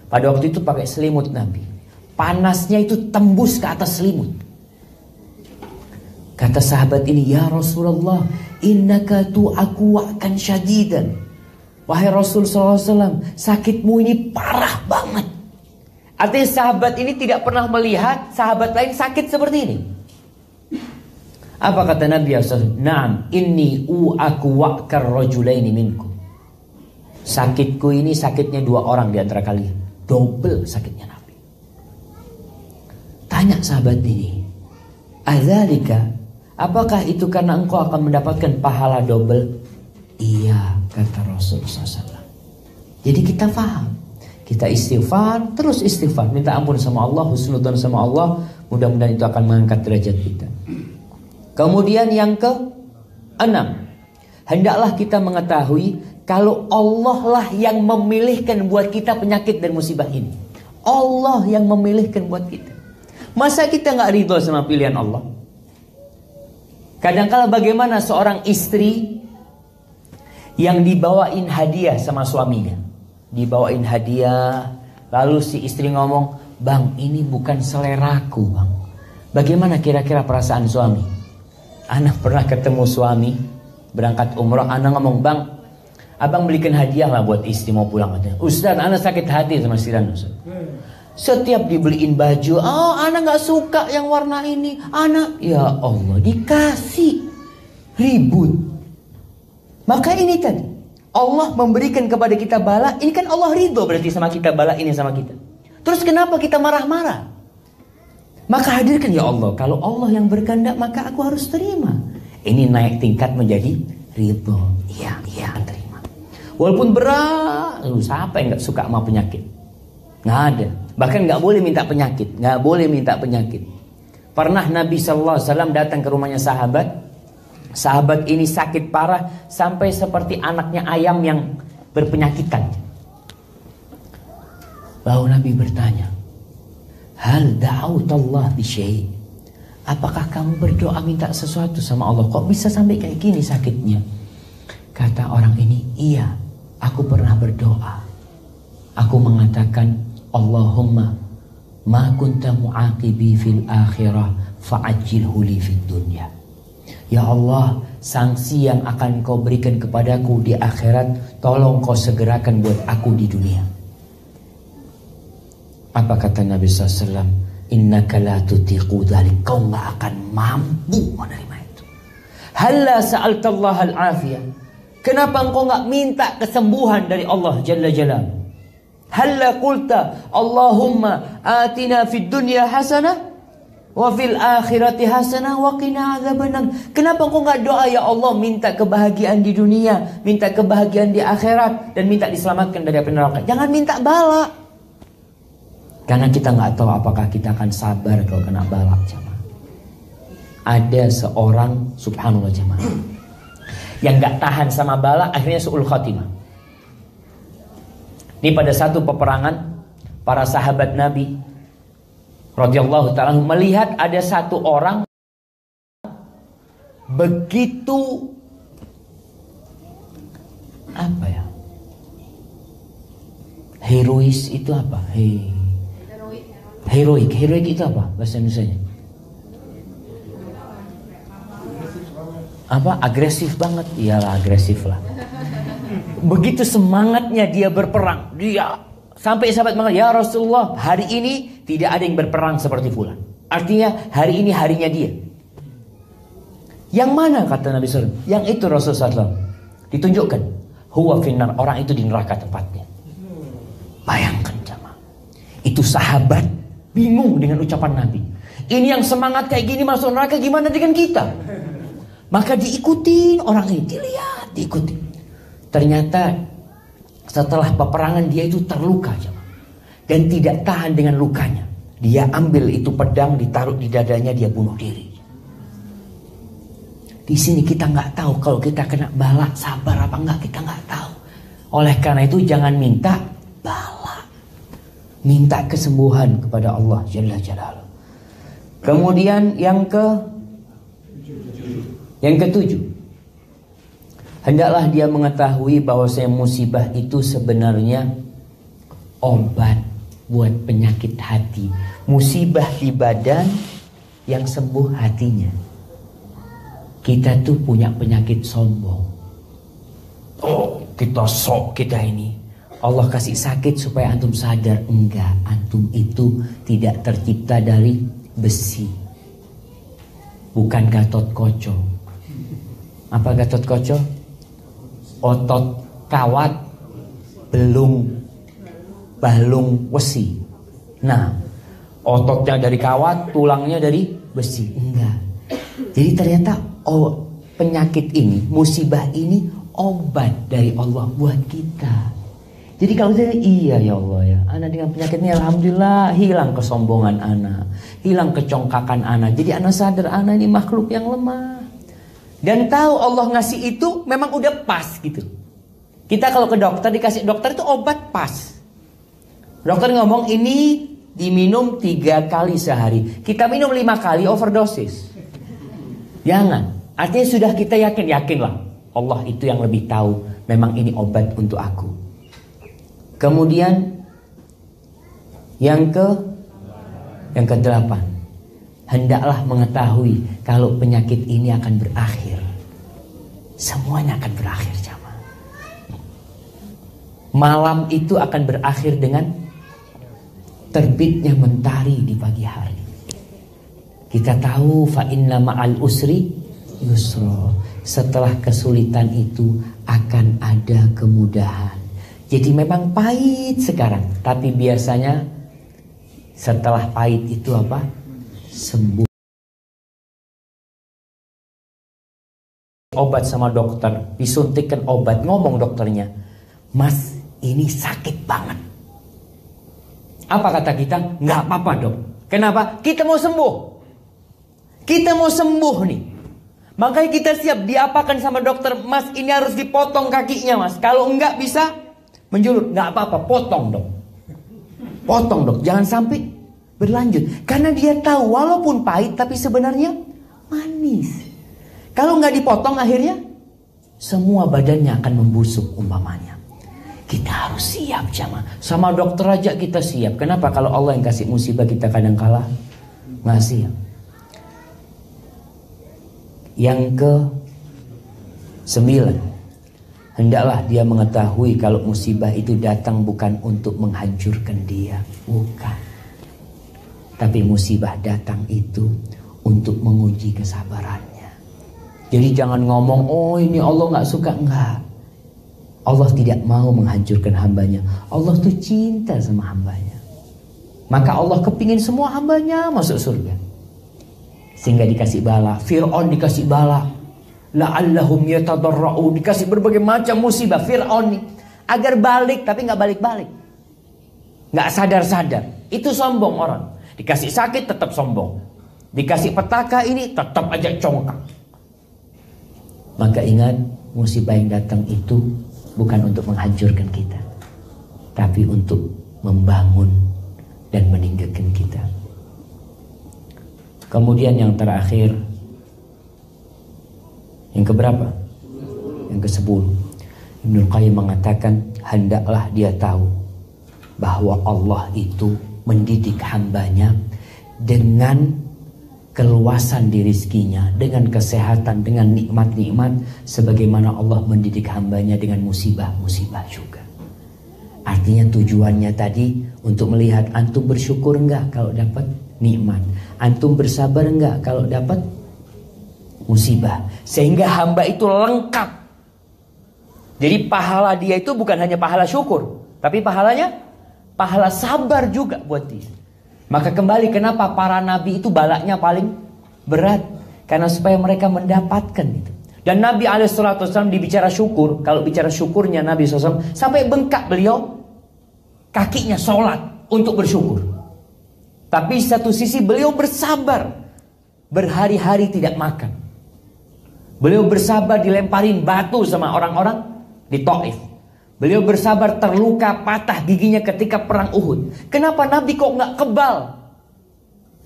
Pada waktu itu pakai selimut Nabi. Panasnya itu tembus ke atas selimut. Kata sahabat ini, ya Rasulullah, innaka tu'akuwa'kan syadidan. Wahai Rasul SAW, sakitmu ini parah banget. Artinya sahabat ini tidak pernah melihat sahabat lain sakit seperti ini. Apa kata Nabi SAW? Naam, inni u'akuwa'kar rajulaini minkum. Sakitku ini sakitnya 2 orang di antara kalian. Double sakitnya Nabi. Tanya sahabat ini, adzalika, apakah itu karena engkau akan mendapatkan pahala double? Iya, kata Rasulullah SAW. Jadi kita faham, kita istighfar, terus istighfar, minta ampun sama Allah, husnudzon sama Allah, mudah-mudahan itu akan mengangkat derajat kita. Kemudian yang ke-6, hendaklah kita mengetahui kalau Allah lah yang memilihkan buat kita penyakit dan musibah ini. Allah yang memilihkan buat kita. Masa kita nggak ridho sama pilihan Allah? Kadang-kala bagaimana seorang istri yang dibawain hadiah sama suaminya. Dibawain hadiah, lalu si istri ngomong, bang ini bukan seleraku bang. Bagaimana kira-kira perasaan suami? Anak pernah ketemu suami berangkat umroh, anak ngomong, bang abang belikan hadiah lah buat istri mau pulang. Ustaz, anak sakit hati sama si Ran. Setiap dibeliin baju, oh anak gak suka yang warna ini. Anak, ya Allah, dikasih ribut. Maka ini tadi, Allah memberikan kepada kita bala. Ini kan Allah ridho berarti sama kita, bala ini sama kita. Terus kenapa kita marah-marah? Maka hadirkan, ya Allah, kalau Allah yang berkehendak maka aku harus terima. Ini naik tingkat menjadi ridho. Iya, terima. Walaupun berat, siapa yang gak suka sama penyakit? Nggak ada. Bahkan nggak boleh minta penyakit. Nggak boleh minta penyakit. Pernah Nabi SAW datang ke rumahnya sahabat. Sahabat ini sakit parah sampai seperti anaknya ayam yang berpenyakitan. Lalu Nabi bertanya, hal da'autallah bisyai'? Apakah kamu berdoa minta sesuatu sama Allah? Kok bisa sampai kayak gini sakitnya? Kata orang ini, iya, aku pernah berdoa. Aku mengatakan, Allahumma ma kunta mu'aqibi fil akhirah fa'ajjilhu li fid dunya. Ya Allah, sanksi yang akan kau berikan kepadaku di akhirat, tolong kau segerakan buat aku di dunia. Apa kata Nabi SAW? Innaka la tutiqu dzalik. Kau gak akan mampu menerima itu. Halla sa'altallah al-afiyah. Kenapa engkau gak minta kesembuhan dari Allah Jalla Jalaluhu? Halla qulta Allahumma atina fid dunya hasanah wa fil akhirati hasanah wa qina adzabannar. Kenapa engkau enggak doa, ya Allah, minta kebahagiaan di dunia, minta kebahagiaan di akhirat, dan minta diselamatkan dari api neraka? Jangan minta bala. Karena kita enggak tahu apakah kita akan sabar kalau kena bala, jemaah. Ada seorang, subhanallah jemaah, yang enggak tahan sama bala, akhirnya su'ul khatimah. Ini pada satu peperangan, para sahabat Nabi radhiyallahu ta'ala melihat ada satu orang begitu apa ya? Herois itu apa? Heroik itu apa bahasa Indonesianya? Apa? Agresif banget. Iyalah, agresif lah. Begitu semangatnya dia berperang, dia sampai sahabat mengatakan, ya Rasulullah, hari ini tidak ada yang berperang seperti fulan. Artinya hari ini harinya dia. Yang mana kata Nabi SAW? Yang itu Rasulullah SAW. Ditunjukkan, huwa finnar, orang itu di neraka tempatnya. Bayangkan jamaah, itu sahabat bingung dengan ucapan Nabi. Ini yang semangat kayak gini masuk neraka, gimana dengan kita? Maka diikutin orang ini, dilihat, diikuti. Ternyata setelah peperangan dia itu terluka dan tidak tahan dengan lukanya. Dia ambil itu pedang, ditaruh di dadanya, dia bunuh diri. Di sini kita nggak tahu kalau kita kena bala sabar apa enggak, kita nggak tahu. Oleh karena itu jangan minta bala, minta kesembuhan kepada Allah Jalla Jalaluhu. Kemudian yang ketujuh, hendaklah dia mengetahui bahwasanya musibah itu sebenarnya obat buat penyakit hati. Musibah di badan, yang sembuh hatinya. Kita tuh punya penyakit sombong. Oh, kita sok kita ini. Allah kasih sakit supaya antum sadar. Enggak, antum itu tidak tercipta dari besi. Bukan Gatot Koco. Apa Gatot Koco? Otot kawat balung wesi. Nah, ototnya dari kawat, tulangnya dari besi. Enggak. Jadi ternyata penyakit ini, musibah ini obat dari Allah buat kita. Jadi kalau saya, iya ya Allah ya, anak dengan penyakit ini alhamdulillah hilang kesombongan anak, hilang kecongkakan anak. Jadi anak sadar anak ini makhluk yang lemah. Dan tahu Allah ngasih itu memang udah pas gitu. Kita kalau ke dokter, dikasih dokter itu obat pas. Dokter ngomong ini diminum 3 kali sehari. Kita minum 5 kali, overdosis. Jangan. Artinya sudah kita yakinlah Allah itu yang lebih tahu. Memang ini obat untuk aku. Kemudian yang ke-8, hendaklah mengetahui kalau penyakit ini akan berakhir. Semuanya akan berakhir, jamaah. Malam itu akan berakhir dengan terbitnya mentari di pagi hari. Kita tahu fa inna ma'al usri yusra. Setelah kesulitan itu akan ada kemudahan. Jadi memang pahit sekarang, tapi biasanya setelah pahit itu apa? Sembuh. Obat sama dokter, disuntikkan obat, ngomong dokternya, "Mas, ini sakit banget." Apa kata kita? Nggak apa-apa dok. Kenapa? Kita mau sembuh. Kita mau sembuh nih. Makanya kita siap diapakan sama dokter. Mas, ini harus dipotong kakinya mas. Kalau enggak bisa menjulur. Nggak apa-apa, potong dok. Potong dok. Jangan sampai berlanjut. Karena dia tahu walaupun pahit tapi sebenarnya manis. Kalau nggak dipotong akhirnya semua badannya akan membusuk umpamanya. Kita harus siap jamaah. Sama dokter aja kita siap. Kenapa? Kalau Allah yang kasih musibah kita kadang kala nggak siap. Yang ke-9, hendaklah dia mengetahui kalau musibah itu datang bukan untuk menghancurkan dia, bukan. Tapi musibah datang itu untuk menguji kesabarannya. Jadi jangan ngomong, oh ini Allah nggak suka, enggak. Allah tidak mau menghancurkan hambanya. Allah tuh cinta sama hambanya. Maka Allah kepingin semua hambanya masuk surga. Sehingga dikasih bala. Fir'aun dikasih bala. La'allahum yatadarra'un. Dikasih berbagai macam musibah Fir'aun nih. Agar balik tapi gak balik-balik. Gak sadar-sadar. Itu sombong orang. Dikasih sakit tetap sombong. Dikasih petaka ini tetap aja congkak. Maka ingat, musibah yang datang itu bukan untuk menghancurkan kita, tapi untuk membangun dan meninggikan kita. Kemudian yang terakhir, yang keberapa? Yang ke-10. Ibnu Qayyim mengatakan, hendaklah dia tahu bahwa Allah itu mendidik hambanya dengan keluasan di rizkinya, dengan kesehatan, dengan nikmat-nikmat, sebagaimana Allah mendidik hambanya dengan musibah-musibah juga. Artinya tujuannya tadi untuk melihat antum bersyukur enggak kalau dapat nikmat, antum bersabar enggak kalau dapat musibah, sehingga hamba itu lengkap. Jadi pahala dia itu bukan hanya pahala syukur, tapi pahalanya pahala sabar juga buat dia. Maka kembali kenapa para nabi itu balaknya paling berat. Karena supaya mereka mendapatkan itu. Dan Nabi SAW dibicara syukur. Kalau bicara syukurnya Nabi SAW, sampai bengkak beliau kakinya sholat untuk bersyukur. Tapi satu sisi beliau bersabar, berhari-hari tidak makan. Beliau bersabar dilemparin batu sama orang-orang di Taif. Beliau bersabar terluka patah giginya ketika perang Uhud. Kenapa Nabi kok nggak kebal?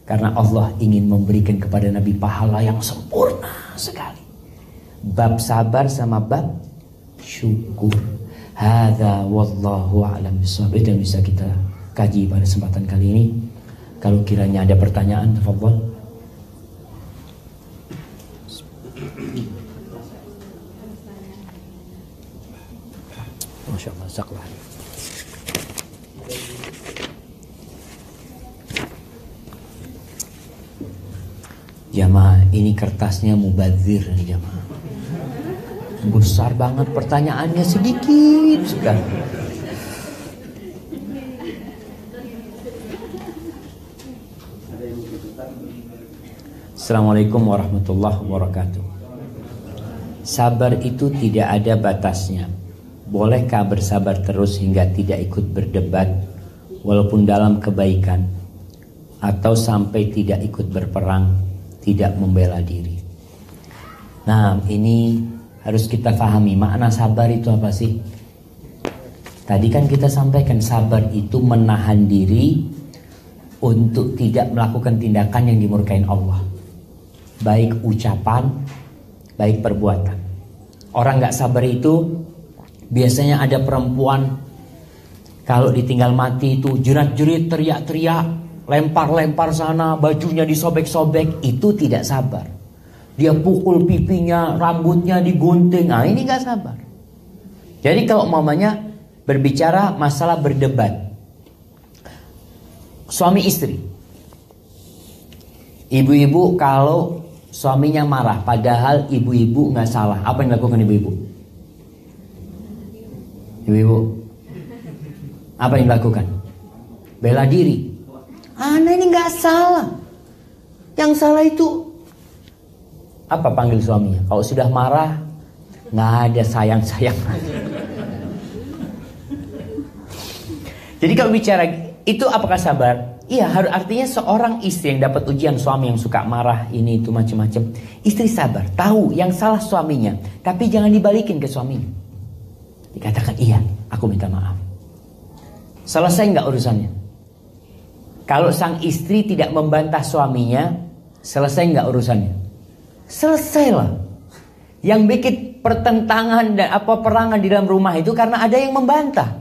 Karena Allah ingin memberikan kepada Nabi pahala yang sempurna sekali. Bab sabar sama bab syukur. Hadza wallahu a'lam bishawab. Itu yang bisa kita kaji pada kesempatan kali ini. Kalau kiranya ada pertanyaan, tafadhol. Masya Allah, saklah. Jamaah, ini kertasnya mubazir nih jamaah. Besar banget, pertanyaannya sedikit sekali. Assalamualaikum warahmatullahi wabarakatuh. Sabar itu tidak ada batasnya. Bolehkah bersabar terus hingga tidak ikut berdebat walaupun dalam kebaikan, atau sampai tidak ikut berperang, tidak membela diri? Nah, ini harus kita pahami makna sabar itu apa sih? Tadi kan kita sampaikan sabar itu menahan diri untuk tidak melakukan tindakan yang dimurkain Allah, baik ucapan, baik perbuatan. Orang gak sabar itu biasanya ada perempuan kalau ditinggal mati itu jerat-jerit, teriak-teriak, lempar-lempar sana, bajunya disobek-sobek. Itu tidak sabar. Dia pukul pipinya, rambutnya digunting. Nah, ini gak sabar. Jadi kalau umpamanya berbicara masalah berdebat, suami istri, ibu-ibu kalau suaminya marah padahal ibu-ibu gak salah, apa yang dilakukan ibu-ibu? Ibu-ibu apa yang dilakukan? Bela diri. Anak ini gak salah. Yang salah itu apa panggil suaminya? Kalau sudah marah gak ada sayang-sayang. Jadi kalau bicara itu apakah sabar? Iya, artinya seorang istri yang dapat ujian suami yang suka marah ini itu macam-macam, istri sabar, tahu yang salah suaminya, tapi jangan dibalikin ke suaminya. Dikatakan iya, aku minta maaf. Selesai nggak urusannya? Kalau sang istri tidak membantah suaminya, selesai nggak urusannya? Selesailah. Yang bikin pertentangan dan perangan di dalam rumah itu karena ada yang membantah.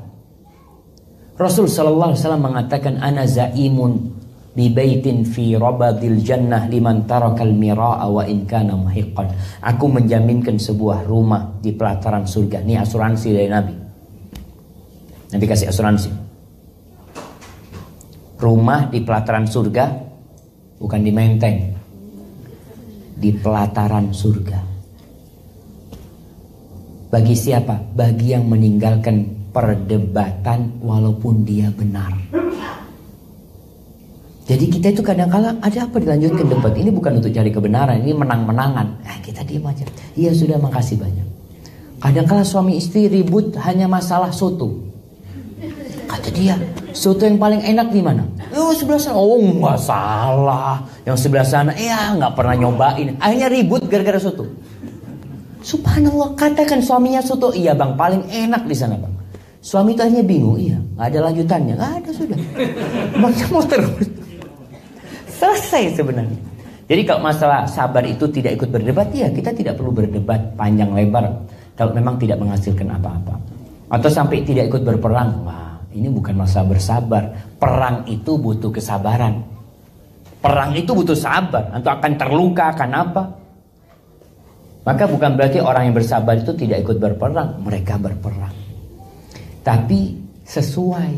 Rasul sallallahu alaihi wasallam mengatakan, ana zaimun bi baitin fi rabadil jannah liman tarakal mira'a wa in kana muhiqqan. Aku menjaminkan sebuah rumah di pelataran surga. Ini asuransi dari Nabi. Nabi kasih asuransi. Rumah di pelataran surga, bukan di Menteng. Di pelataran surga. Bagi siapa? Bagi yang meninggalkan perdebatan walaupun dia benar. Jadi kita itu kadang-kala ada apa dilanjutkan debat. Ini bukan untuk cari kebenaran, ini menang-menangan. Kita diam aja. Iya sudah, makasih banyak. Kadang-kala suami istri ribut hanya masalah soto. Kata dia, soto yang paling enak di mana? Oh, sebelah sana. Oh, nggak salah. Yang sebelah sana, nggak pernah nyobain. Akhirnya ribut gara-gara soto. Subhanallah, katakan suaminya soto. Iya bang, paling enak di sana bang. Suami itu akhirnya bingung. Iya, nggak ada lanjutannya. Nggak ada, sudah. Bangnya mau terus. Selesai sebenarnya. Jadi kalau masalah sabar itu tidak ikut berdebat, ya kita tidak perlu berdebat panjang lebar kalau memang tidak menghasilkan apa-apa. Atau sampai tidak ikut berperang. Wah, ini bukan masalah bersabar. Perang itu butuh kesabaran. Perang itu butuh sabar. Atau akan terluka, akan apa. Maka bukan berarti orang yang bersabar itu tidak ikut berperang. Mereka berperang. Tapi sesuai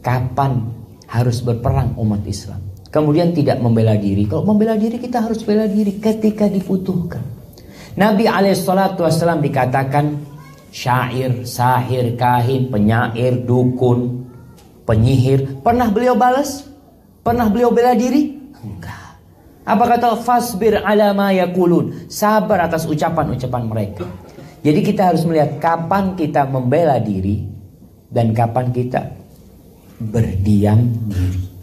kapan harus berperang umat Islam. Kemudian tidak membela diri. Kalau membela diri kita harus bela diri ketika dibutuhkan. Nabi SAW dikatakan syair, sahir, kahin, penyair, dukun, penyihir. Pernah beliau balas? Pernah beliau bela diri? Enggak. Apa kata fasbir ala ma yaqulun? Sabar atas ucapan-ucapan mereka. Jadi kita harus melihat kapan kita membela diri dan kapan kita berdiam diri.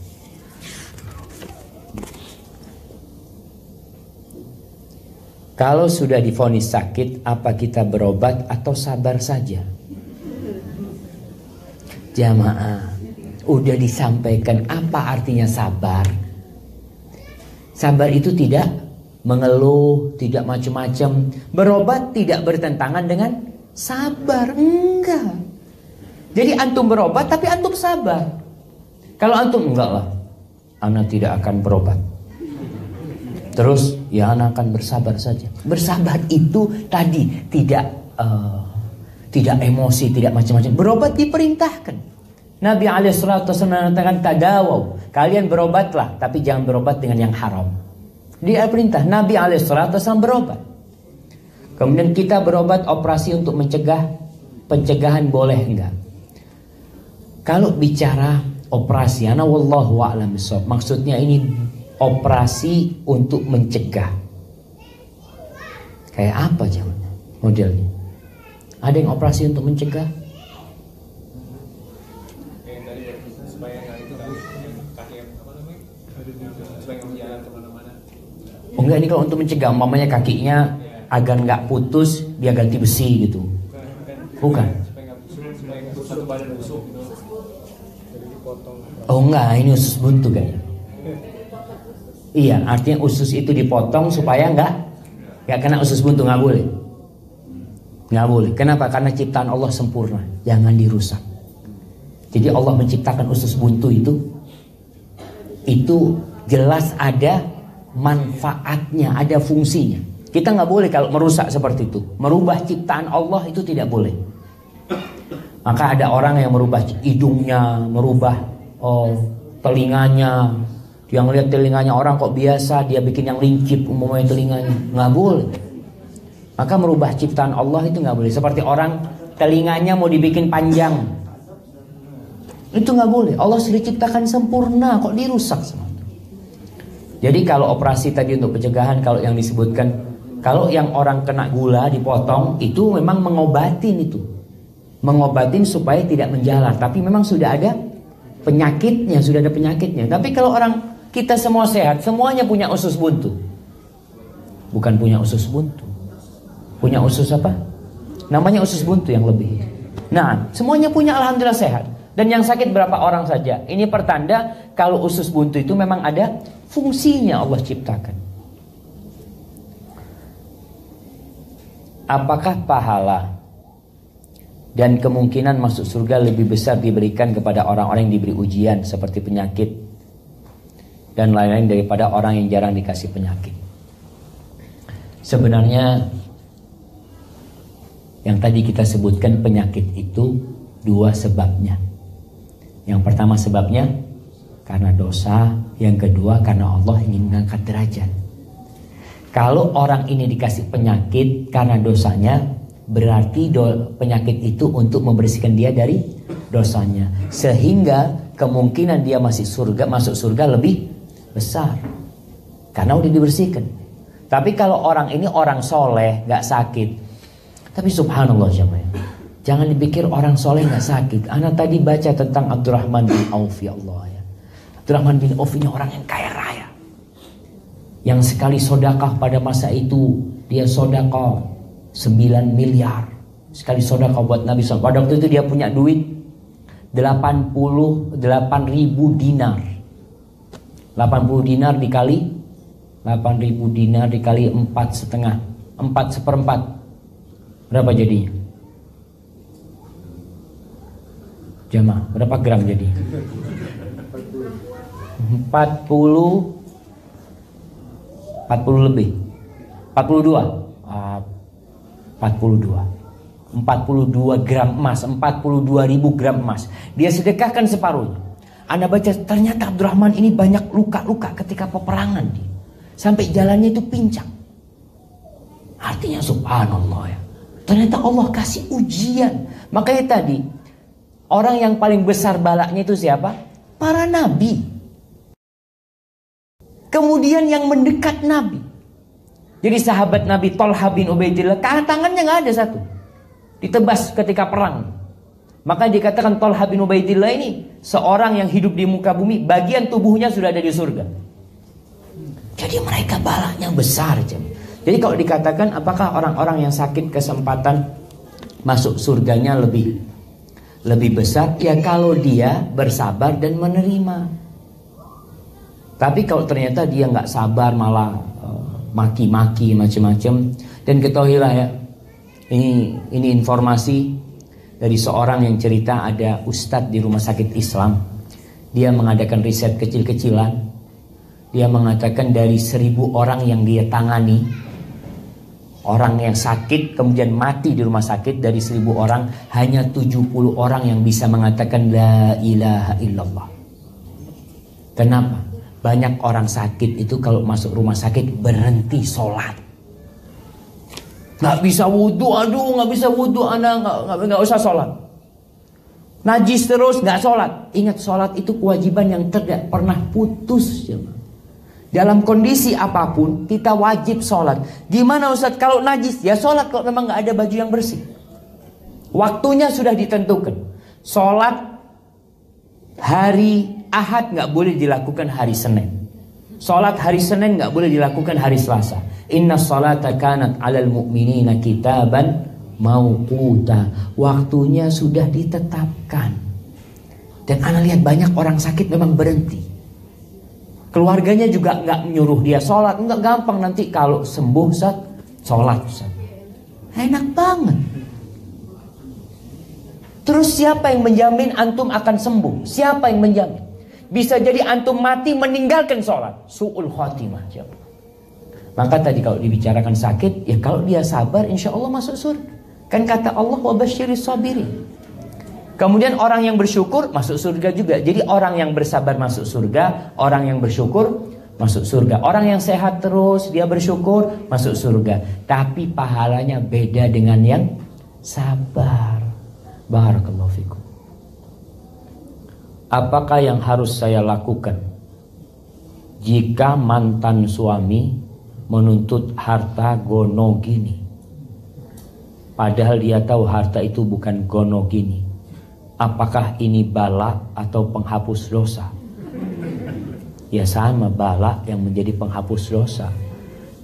Kalau sudah divonis sakit, apa kita berobat atau sabar saja? Jamaah, udah disampaikan apa artinya sabar. Sabar itu tidak mengeluh, tidak macam-macam. Berobat tidak bertentangan dengan sabar, enggak. Jadi antum berobat tapi antum sabar. Kalau antum enggak lah, ana tidak akan berobat. Terus ya ana akan bersabar saja. Bersabar itu tadi tidak emosi, tidak macam-macam. Berobat diperintahkan. Nabi alaihissalatu wasallam mengatakan tadawaw, kalian berobatlah, tapi jangan berobat dengan yang haram. Dia perintah Nabi alaihissalatu wasallam berobat. Kemudian kita berobat operasi untuk mencegah, pencegahan boleh enggak? Kalau bicara operasi, ana wallahu a'lam bishawab, maksudnya ini operasi untuk mencegah. Kayak apa jawabannya? Modelnya? Ada yang operasi untuk mencegah? Oh enggak, ini kalau untuk mencegah, umpamanya kakinya agar nggak putus, dia ganti besi gitu. Bukan. Oh enggak, ini usus buntu kayaknya. Iya, artinya usus itu dipotong supaya nggak kena usus buntu, nggak boleh. Nggak boleh. Kenapa? Karena ciptaan Allah sempurna, jangan dirusak. Jadi Allah menciptakan usus buntu itu jelas ada manfaatnya, ada fungsinya. Kita nggak boleh kalau merusak seperti itu, merubah ciptaan Allah itu tidak boleh. Maka ada orang yang merubah hidungnya, merubah telinganya. Dia ngelihat telinganya orang kok biasa, dia bikin yang lincip umumnya telinganya, nggak boleh. Maka merubah ciptaan Allah itu nggak boleh. Seperti orang telinganya mau dibikin panjang, itu nggak boleh. Allah sudah ciptakan sempurna, kok dirusak semua. Jadi kalau operasi tadi untuk pencegahan, kalau yang disebutkan, kalau yang orang kena gula dipotong, itu memang mengobatin itu. Mengobatin supaya tidak menjalar. Tapi memang sudah ada penyakitnya, sudah ada penyakitnya. Tapi kalau orang kita semua sehat, semuanya punya usus buntu. Bukan punya usus buntu. Punya usus apa? Namanya usus buntu yang lebih. Nah, semuanya punya, alhamdulillah sehat. Dan yang sakit berapa orang saja. Ini pertanda kalau usus buntu itu memang ada fungsinya Allah ciptakan. Apakah pahala dan kemungkinan masuk surga lebih besar diberikan kepada orang-orang yang diberi ujian seperti penyakit dan lain-lain daripada orang yang jarang dikasih penyakit? Sebenarnya yang tadi kita sebutkan, penyakit itu dua sebabnya. Yang pertama sebabnya karena dosa, yang kedua karena Allah ingin mengangkat derajat. Kalau orang ini dikasih penyakit karena dosanya, berarti penyakit itu untuk membersihkan dia dari dosanya, sehingga kemungkinan dia masuk surga lebih besar karena udah dibersihkan. Tapi kalau orang ini orang soleh, gak sakit. Tapi subhanallah jemaah, jangan dipikir orang soleh gak sakit. Ana tadi baca tentang Abdurrahman bin Auf, ya Allah ya. Abdurrahman bin Auf ini orang yang kaya raya, yang sekali sodakah pada masa itu dia sodakah 9 miliar. Sekali sodakah buat Nabi SAW. Pada waktu itu dia punya duit 88.000 dinar. 80 dinar dikali 8.000 dinar dikali 4,5, 4/4. Berapa jadinya? Jamaah, berapa gram jadi? 40 lebih. 42 gram emas, 42.000 gram emas. Dia sedekahkan separuhnya. Anda baca, ternyata Abdurrahman ini banyak luka-luka ketika peperangan dia. Sampai jalannya itu pincang. Artinya subhanallah ya. Ternyata Allah kasih ujian. Makanya tadi, orang yang paling besar balaknya itu siapa? Para nabi. Kemudian yang mendekat Nabi. Jadi sahabat Nabi Thalha bin Ubaidillah, tangannya nggak ada satu. Ditebas ketika perang. Maka dikatakan Thalha bin Ubaidillah ini seorang yang hidup di muka bumi, bagian tubuhnya sudah ada di surga. Jadi mereka balanya besar. Jadi kalau dikatakan apakah orang-orang yang sakit kesempatan masuk surganya lebih besar? Ya kalau dia bersabar dan menerima. Tapi kalau ternyata dia nggak sabar, malah maki-maki macam-macam. Dan ketahuilah ya, ini informasi dari seorang yang cerita, ada ustadz di rumah sakit Islam. Dia mengadakan riset kecil-kecilan. Dia mengatakan dari 1000 orang yang dia tangani, orang yang sakit kemudian mati di rumah sakit, dari 1000 orang hanya 70 orang yang bisa mengatakan la ilaha illallah. Kenapa? Banyak orang sakit itu kalau masuk rumah sakit berhenti sholat. Nggak bisa wudhu, nggak bisa wudhu, nggak usah sholat. Najis terus, nggak sholat. Ingat, sholat itu kewajiban yang tidak pernah putus. Dalam kondisi apapun kita wajib sholat. Gimana Ustaz kalau najis? Ya sholat kalau memang nggak ada baju yang bersih. Waktunya sudah ditentukan. Sholat hari Ahad nggak boleh dilakukan hari Senin. Sholat hari Senin nggak boleh dilakukan hari Selasa. Inna sholata kanat alal mu'minina kitaban mauquta. Waktunya sudah ditetapkan. Dan ana lihat banyak orang sakit memang berhenti. Keluarganya juga nggak menyuruh dia sholat. Nggak, gampang nanti kalau sembuh Ustaz, sholat Ustaz. Enak banget. Terus siapa yang menjamin antum akan sembuh? Siapa yang menjamin? Bisa jadi antum mati meninggalkan sholat. Su'ul khotimah. Maka tadi kalau dibicarakan sakit, ya kalau dia sabar insya Allah masuk surga. Kan kata Allah wa basyiris sabirin. Kemudian orang yang bersyukur masuk surga juga. Jadi orang yang bersabar masuk surga, orang yang bersyukur masuk surga. Orang yang sehat terus dia bersyukur masuk surga. Tapi pahalanya beda dengan yang sabar. Barakallahu fikum. Apakah yang harus saya lakukan jika mantan suami menuntut harta gono gini, padahal dia tahu harta itu bukan gono gini? Apakah ini bala atau penghapus dosa? Ya sama, bala yang menjadi penghapus dosa.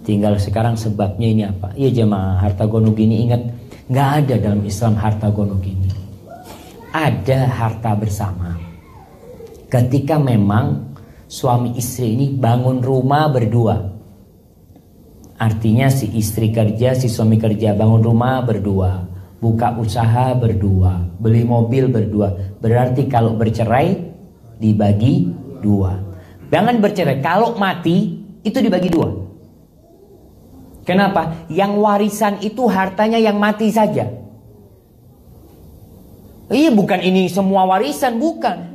Tinggal sekarang sebabnya ini apa? Iya jemaah, harta gono gini, ingat, nggak ada dalam Islam harta gono gini. Ada harta bersama. Ketika memang suami istri ini bangun rumah berdua. Artinya si istri kerja, si suami kerja, bangun rumah berdua, buka usaha berdua, beli mobil berdua. Berarti kalau bercerai dibagi 2. Jangan bercerai, kalau mati itu dibagi 2. Kenapa? Yang warisan itu hartanya yang mati saja. Iya, bukan ini semua warisan, bukan.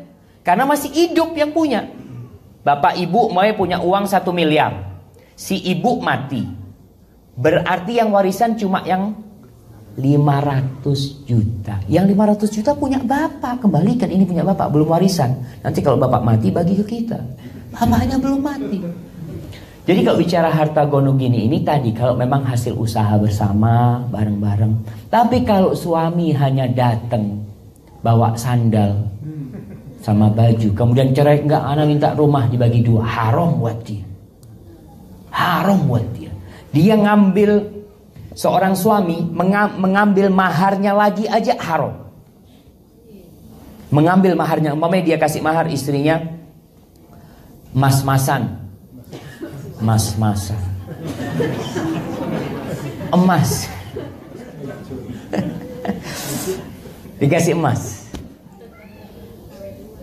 Karena masih hidup yang punya. Bapak ibu mau punya uang 1 miliar. Si ibu mati. Berarti yang warisan cuma yang 500 juta. Yang 500 juta punya bapak. Kembalikan, ini punya bapak, belum warisan. Nanti kalau bapak mati bagi ke kita. Bapaknya belum mati. Jadi kalau bicara harta gono gini ini tadi kalau memang hasil usaha bersama bareng-bareng. Tapi kalau suami hanya datang bawa sandal sama baju, kemudian cerai, enggak, anak minta rumah dibagi 2, haram buat dia. Haram buat dia. Dia ngambil, seorang suami mengambil maharnya lagi aja haram. Mengambil maharnya, umpamanya dia kasih mahar istrinya mas-masan. Mas-masan. Emas. Dikasih emas.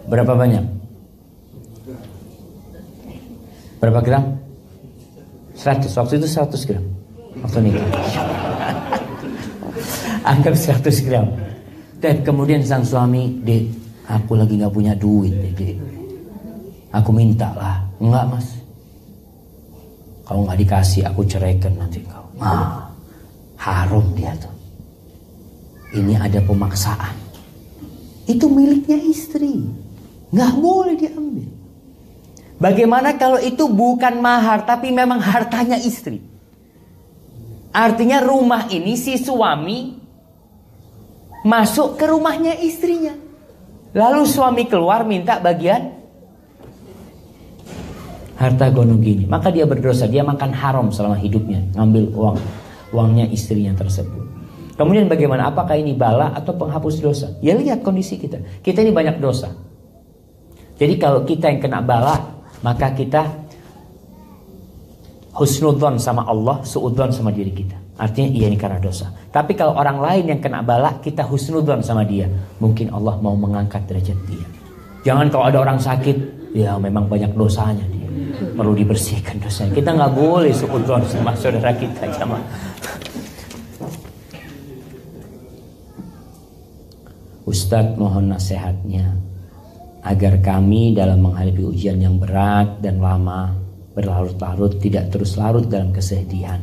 Berapa banyak? Berapa gram? 100. Waktu itu 100 gram. Waktu nikah. Anggap 100 gram. Dan kemudian sang suami, Dek, aku lagi gak punya duit, Dek. Aku minta lah. Enggak mas, kalau gak dikasih aku ceraikan nanti kau. Nah, haram dia tuh. Ini ada pemaksaan. Itu miliknya istri, gak boleh diambil. Bagaimana kalau itu bukan mahar, tapi memang hartanya istri? Artinya rumah ini si suami masuk ke rumahnya istrinya. Lalu suami keluar minta bagian harta gono gini. Maka dia berdosa, dia makan haram selama hidupnya, ngambil uangnya istrinya tersebut. Kemudian bagaimana? Apakah ini bala atau penghapus dosa? Ya lihat kondisi kita. Kita ini banyak dosa. Jadi kalau kita yang kena bala, maka kita husnudzon sama Allah, suudzon sama diri kita. Artinya iya ini karena dosa. Tapi kalau orang lain yang kena bala, kita husnudzon sama dia. Mungkin Allah mau mengangkat derajat dia. Jangan kalau ada orang sakit, ya memang banyak dosanya dia, perlu dibersihkan dosanya. Kita nggak boleh suudzon sama saudara kita, jamaah. Ustadz mohon nasihatnya agar kami dalam menghadapi ujian yang berat dan lama berlarut-larut tidak terus larut dalam kesedihan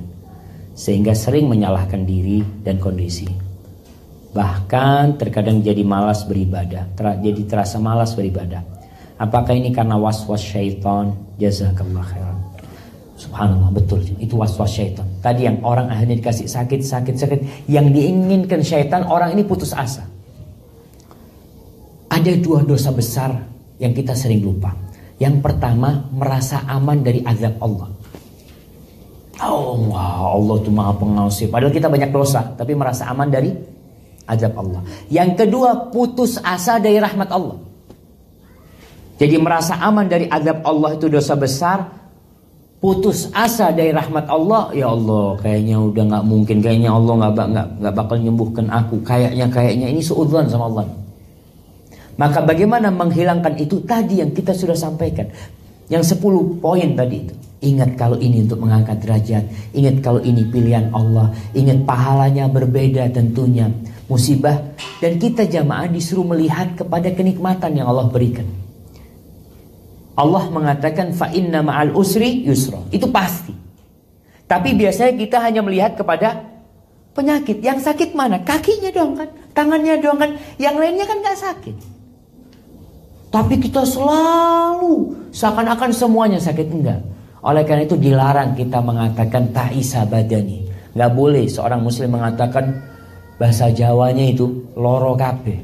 sehingga sering menyalahkan diri dan kondisi, bahkan terkadang jadi malas beribadah, jadi terasa malas beribadah. Apakah ini karena was-was syaitan? Jazakallah khairan. Subhanallah, betul, itu was-was syaitan. Tadi yang orang akhirnya dikasih sakit, yang diinginkan syaitan, orang ini putus asa. Ada dua dosa besar yang kita sering lupa. Yang pertama, merasa aman dari azab Allah. Oh, Allah itu maha pengasih. Padahal kita banyak dosa, tapi merasa aman dari azab Allah. Yang kedua, putus asa dari rahmat Allah. Jadi merasa aman dari azab Allah itu dosa besar. Putus asa dari rahmat Allah. Ya Allah, kayaknya udah gak mungkin. Kayaknya Allah gak bakal nyembuhkan aku. Kayaknya ini suudzon sama Allah. Maka bagaimana menghilangkan itu tadi yang kita sudah sampaikan. Yang 10 poin tadi itu. Ingat kalau ini untuk mengangkat derajat. Ingat kalau ini pilihan Allah. Ingat pahalanya berbeda tentunya. Musibah. Dan kita jamaah disuruh melihat kepada kenikmatan yang Allah berikan. Allah mengatakan fa inna ma'al usri yusra. Itu pasti. Tapi biasanya kita hanya melihat kepada penyakit. Yang sakit mana? Kakinya doang kan. Tangannya doang kan. Yang lainnya kan gak sakit. Tapi kita selalu seakan-akan semuanya sakit. Enggak. Oleh karena itu dilarang kita mengatakan ta'isa badani. Enggak boleh seorang muslim mengatakan bahasa Jawanya itu loro kabeh.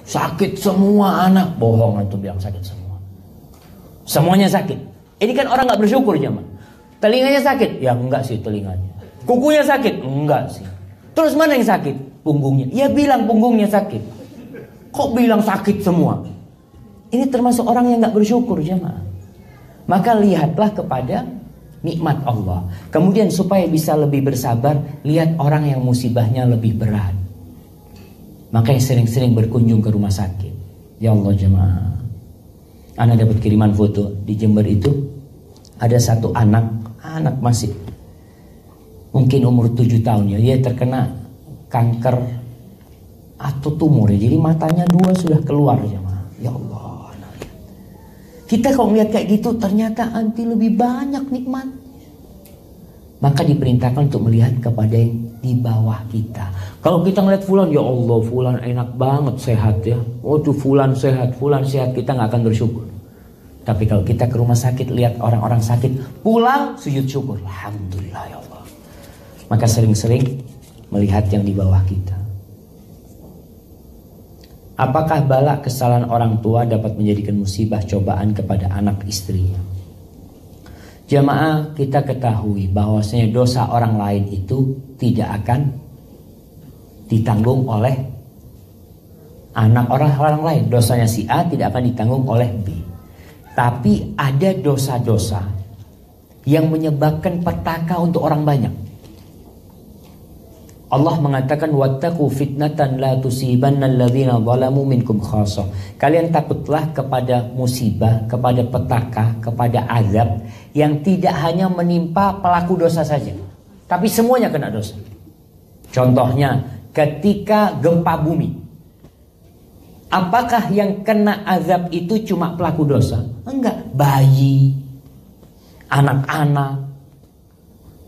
Sakit semua anak. Bohong antum bilang sakit semua. Semuanya sakit. Ini kan orang enggak bersyukur jemaah. Telinganya sakit? Ya enggak sih telinganya. Kukunya sakit? Enggak sih. Terus mana yang sakit? Punggungnya. Ya bilang punggungnya sakit. Kok bilang sakit semua? Ini termasuk orang yang gak bersyukur jemaah. Maka lihatlah kepada nikmat Allah. Kemudian supaya bisa lebih bersabar, lihat orang yang musibahnya lebih berat. Makanya sering-sering berkunjung ke rumah sakit. Ya Allah jemaah. Ana dapat kiriman foto di Jember itu. Ada satu anak masih mungkin umur 7 tahun ya. Dia terkena kanker atau tumor ya. Jadi matanya 2 sudah keluar jemaah. Ya Allah. Kita kalau melihat kayak gitu ternyata anti lebih banyak nikmat. Maka diperintahkan untuk melihat kepada yang di bawah kita. Kalau kita ngeliat fulan, ya Allah fulan enak banget sehat ya. Waduh fulan sehat, kita nggak akan bersyukur. Tapi kalau kita ke rumah sakit lihat orang-orang sakit, pulang sujud syukur. Alhamdulillah ya Allah. Maka sering-sering melihat yang di bawah kita. Apakah bala kesalahan orang tua dapat menjadikan musibah cobaan kepada anak istrinya? Jamaah, kita ketahui bahwasanya dosa orang lain itu tidak akan ditanggung oleh anak orang lain. Dosanya si A tidak akan ditanggung oleh B. Tapi ada dosa-dosa yang menyebabkan petaka untuk orang banyak. Allah mengatakan wattaqu fitnatan la tusibanna alladzina zalamu minkum khassah. Kalian takutlah kepada musibah, kepada petaka, kepada azab yang tidak hanya menimpa pelaku dosa saja, tapi semuanya kena dosa. Contohnya ketika gempa bumi. Apakah yang kena azab itu cuma pelaku dosa? Enggak, bayi, anak-anak,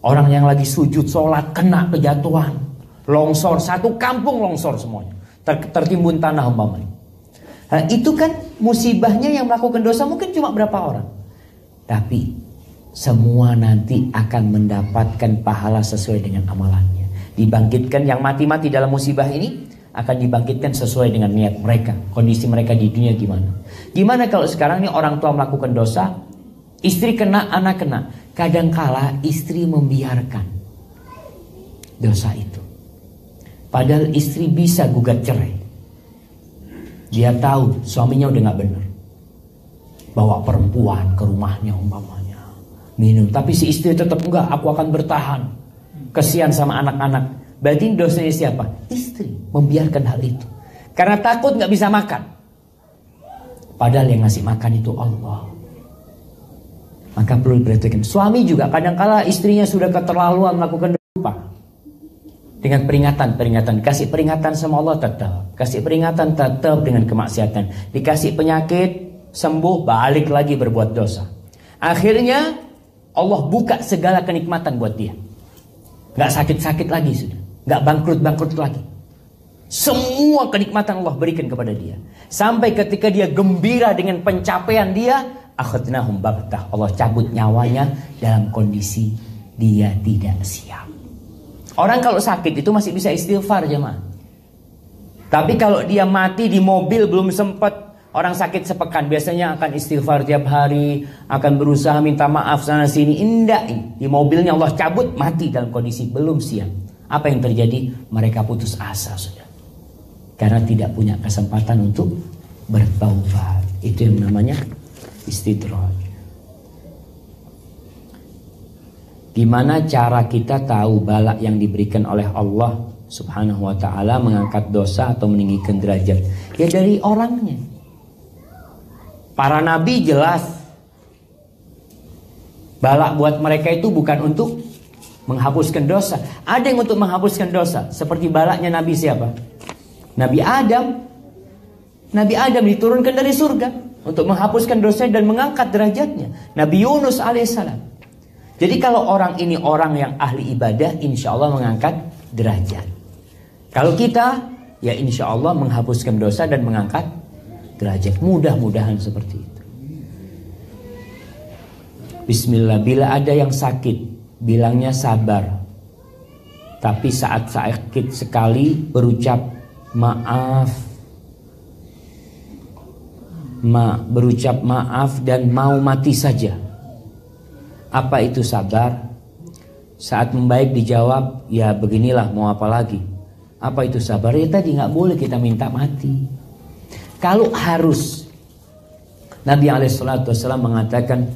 orang yang lagi sujud sholat kena kejatuhan. Longsor, satu kampung longsor semuanya. Tertimbun tanah umpamanya. Nah, itu kan musibahnya yang melakukan dosa mungkin cuma berapa orang. Tapi semua nanti akan mendapatkan pahala sesuai dengan amalannya. Dibangkitkan yang mati-mati dalam musibah ini akan dibangkitkan sesuai dengan niat mereka. Kondisi mereka di dunia gimana? Gimana kalau sekarang ini orang tua melakukan dosa, istri kena, anak kena. Kadangkala istri membiarkan dosa itu. Padahal istri bisa gugat cerai. Dia tahu suaminya udah gak benar. Bawa perempuan ke rumahnya umpamanya, minum. Tapi si istri tetap enggak, aku akan bertahan. Kesian sama anak-anak. Berarti dosanya siapa? Istri membiarkan hal itu karena takut gak bisa makan. Padahal yang ngasih makan itu Allah. Maka perlu diperhatikan. Suami juga kadangkala istrinya sudah keterlaluan melakukan dosa. Dengan peringatan. Kasih peringatan sama Allah tetap. Kasih peringatan tetap dengan kemaksiatan. Dikasih penyakit, sembuh, balik lagi berbuat dosa. Akhirnya Allah buka segala kenikmatan buat dia. Gak sakit-sakit lagi sudah. Gak bangkrut-bangkrut lagi. Semua kenikmatan Allah berikan kepada dia. Sampai ketika dia gembira dengan pencapaian dia, akhadnahum baghtah. Allah cabut nyawanya dalam kondisi dia tidak siap. Orang kalau sakit itu masih bisa istighfar jemaah. Tapi kalau dia mati di mobil belum sempat, orang sakit sepekan biasanya akan istighfar tiap hari, akan berusaha minta maaf sana sini. Indah, di mobilnya Allah cabut, mati dalam kondisi belum siap. Apa yang terjadi? Mereka putus asa sudah. Karena tidak punya kesempatan untuk bertaubat. Itu yang namanya istidraj. Gimana cara kita tahu bala yang diberikan oleh Allah Subhanahu wa ta'ala mengangkat dosa atau meninggikan derajat? Ya dari orangnya. Para nabi jelas bala buat mereka itu bukan untuk menghapuskan dosa. Ada yang untuk menghapuskan dosa. Seperti balanya Nabi siapa? Nabi Adam. Nabi Adam diturunkan dari surga untuk menghapuskan dosa dan mengangkat derajatnya. Nabi Yunus alaihissalam. Jadi kalau orang ini orang yang ahli ibadah, insya Allah mengangkat derajat. Kalau kita, ya insya Allah menghapuskan dosa dan mengangkat derajat. Mudah-mudahan seperti itu. Bismillah. Bila ada yang sakit, bilangnya sabar. Tapi saat sakit sekali berucap maaf. Berucap maaf dan mau mati saja. Apa itu sabar? Saat membaik dijawab, ya beginilah mau apa lagi. Apa itu sabar? Ya tadi gak boleh kita minta mati. Kalau harus, Nabi SAW mengatakan,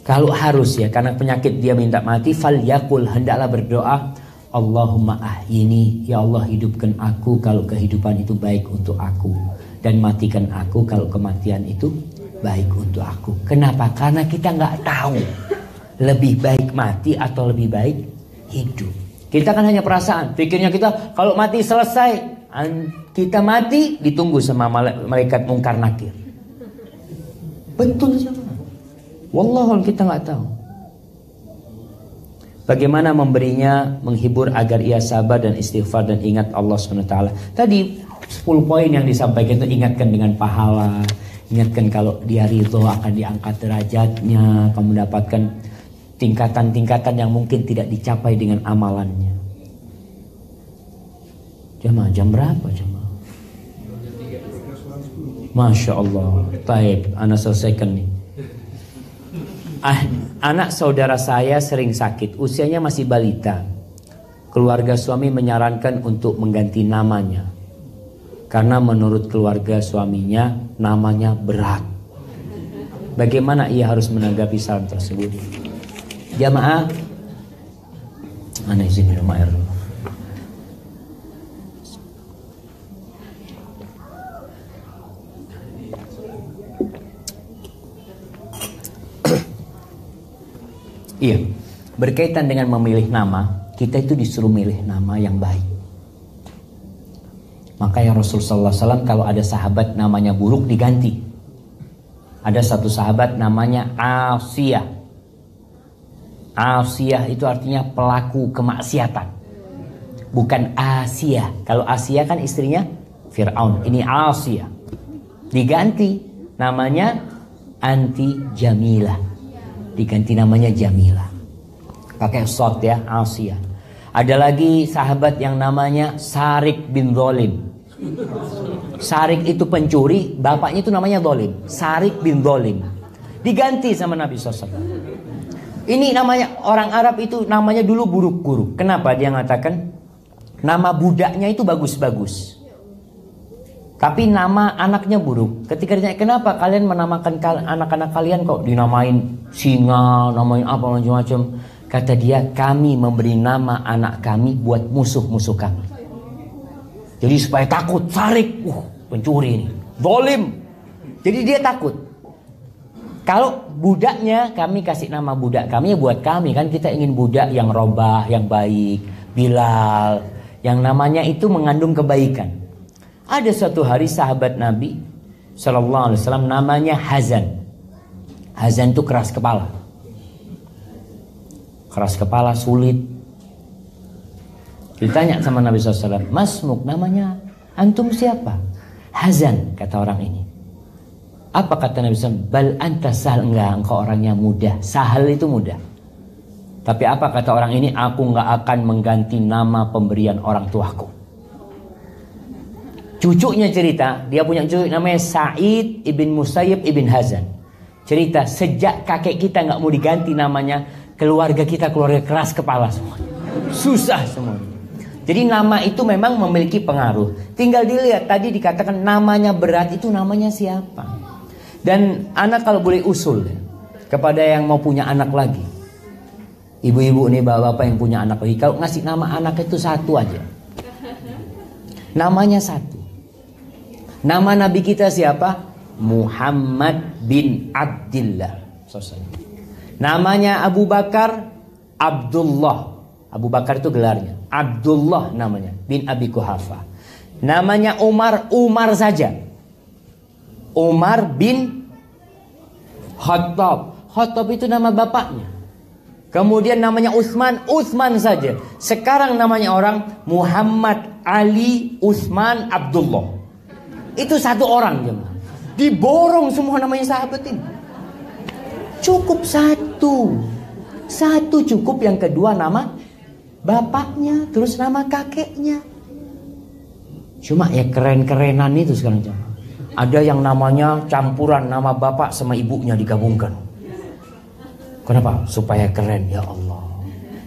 kalau harus ya karena penyakit dia minta mati, falyaqul, hendaklah berdoa, Allahumma ahyini, ya Allah hidupkan aku kalau kehidupan itu baik untuk aku, dan matikan aku kalau kematian itu baik untuk aku. Kenapa? Karena kita nggak tahu lebih baik mati atau lebih baik hidup. Kita kan hanya perasaan, pikirnya kita kalau mati selesai, kita mati ditunggu sama malaikat mungkar nakir. Betul saja. Wallahualam kita nggak tahu. Bagaimana memberinya, menghibur agar ia sabar dan istighfar dan ingat Allah SWT. Tadi 10 poin yang disampaikan itu, ingatkan dengan pahala, ingatkan kalau dia ridho akan diangkat derajatnya, akan mendapatkan tingkatan-tingkatan yang mungkin tidak dicapai dengan amalannya. Jamaah, jam berapa jamaah? Masya Allah. Taib, ana selesaikan nih. Anak saudara saya sering sakit, usianya masih balita. Keluarga suami menyarankan untuk mengganti namanya karena menurut keluarga suaminya namanya berat. Bagaimana ia harus menanggapi saran tersebut? Jamaah, ana izin minum air dulu. Iya, berkaitan dengan memilih nama, kita itu disuruh milih nama yang baik. Makanya Rasulullah SAW kalau ada sahabat namanya buruk diganti. Ada satu sahabat namanya Asiyah. Asiyah itu artinya pelaku kemaksiatan, bukan Asia. Kalau Asia kan istrinya Fir'aun, ini Asiyah. Diganti namanya Anti Jamilah. diganti namanya Jamilah. Pakai short ya, Asia. Ada lagi sahabat yang namanya Sarik bin Zolim. Sarik itu pencuri, bapaknya itu namanya Zolim. Sarik bin Zolim. Diganti sama Nabi SAW. Ini namanya, orang Arab itu namanya dulu buruk guru. Kenapa dia mengatakan nama budaknya itu bagus-bagus, tapi nama anaknya buruk. Ketika ditanya kenapa kalian menamakan anak-anak kalian kok dinamain singa, namain apa macam-macam, kata dia, kami memberi nama anak kami buat musuh-musuh kami. Jadi supaya takut, Sarik, pencuri ini, zalim. Jadi dia takut. Kalau budaknya kami kasih nama budak kami ya buat kami, kan kita ingin budak yang robah, yang baik, Bilal, yang namanya itu mengandung kebaikan. Ada suatu hari sahabat Nabi Sallallahu Alaihi Wasallam namanya Hazan. Hazan itu keras kepala. Keras kepala, sulit. Ditanya sama Nabi SAW, Masmuk, namanya antum siapa? Hazan, kata orang ini. Apa kata Nabi SAW? Bal anta sahal. Enggak, engkau orangnya mudah. Sahal itu mudah. Tapi apa kata orang ini? Aku enggak akan mengganti nama pemberian orang tuaku. Cucunya cerita, dia punya cucu namanya Sa'id ibn Musayyib ibn Hazan. Cerita, sejak kakek kita enggak mau diganti namanya, keluarga kita keluarga keras kepala semua. Susah semua. Jadi nama itu memang memiliki pengaruh. Tinggal dilihat, tadi dikatakan namanya berat, itu namanya siapa. Dan anak kalau boleh usul ya, kepada yang mau punya anak lagi, ibu-ibu nih, bapak-bapak yang punya anak lagi, kalau ngasih nama anak itu satu aja, namanya satu. Nama Nabi kita siapa? Muhammad bin Abdullah. Namanya Abu Bakar, Abdullah. Abu Bakar itu gelarnya, Abdullah namanya, bin Abi Quhafa. Namanya Umar, Umar saja, Umar bin Khattab. Khattab itu nama bapaknya. Kemudian namanya Utsman, Utsman saja. Sekarang namanya orang Muhammad Ali Utsman Abdullah. Itu satu orang jemaah. Diborong semua namanya sahabat ini. Cukup satu. Satu cukup, yang kedua nama bapaknya, terus nama kakeknya. Cuma ya keren-kerenan itu sekarang jemaah. Ada yang namanya campuran nama bapak sama ibunya digabungkan. Kenapa? Supaya keren, ya Allah.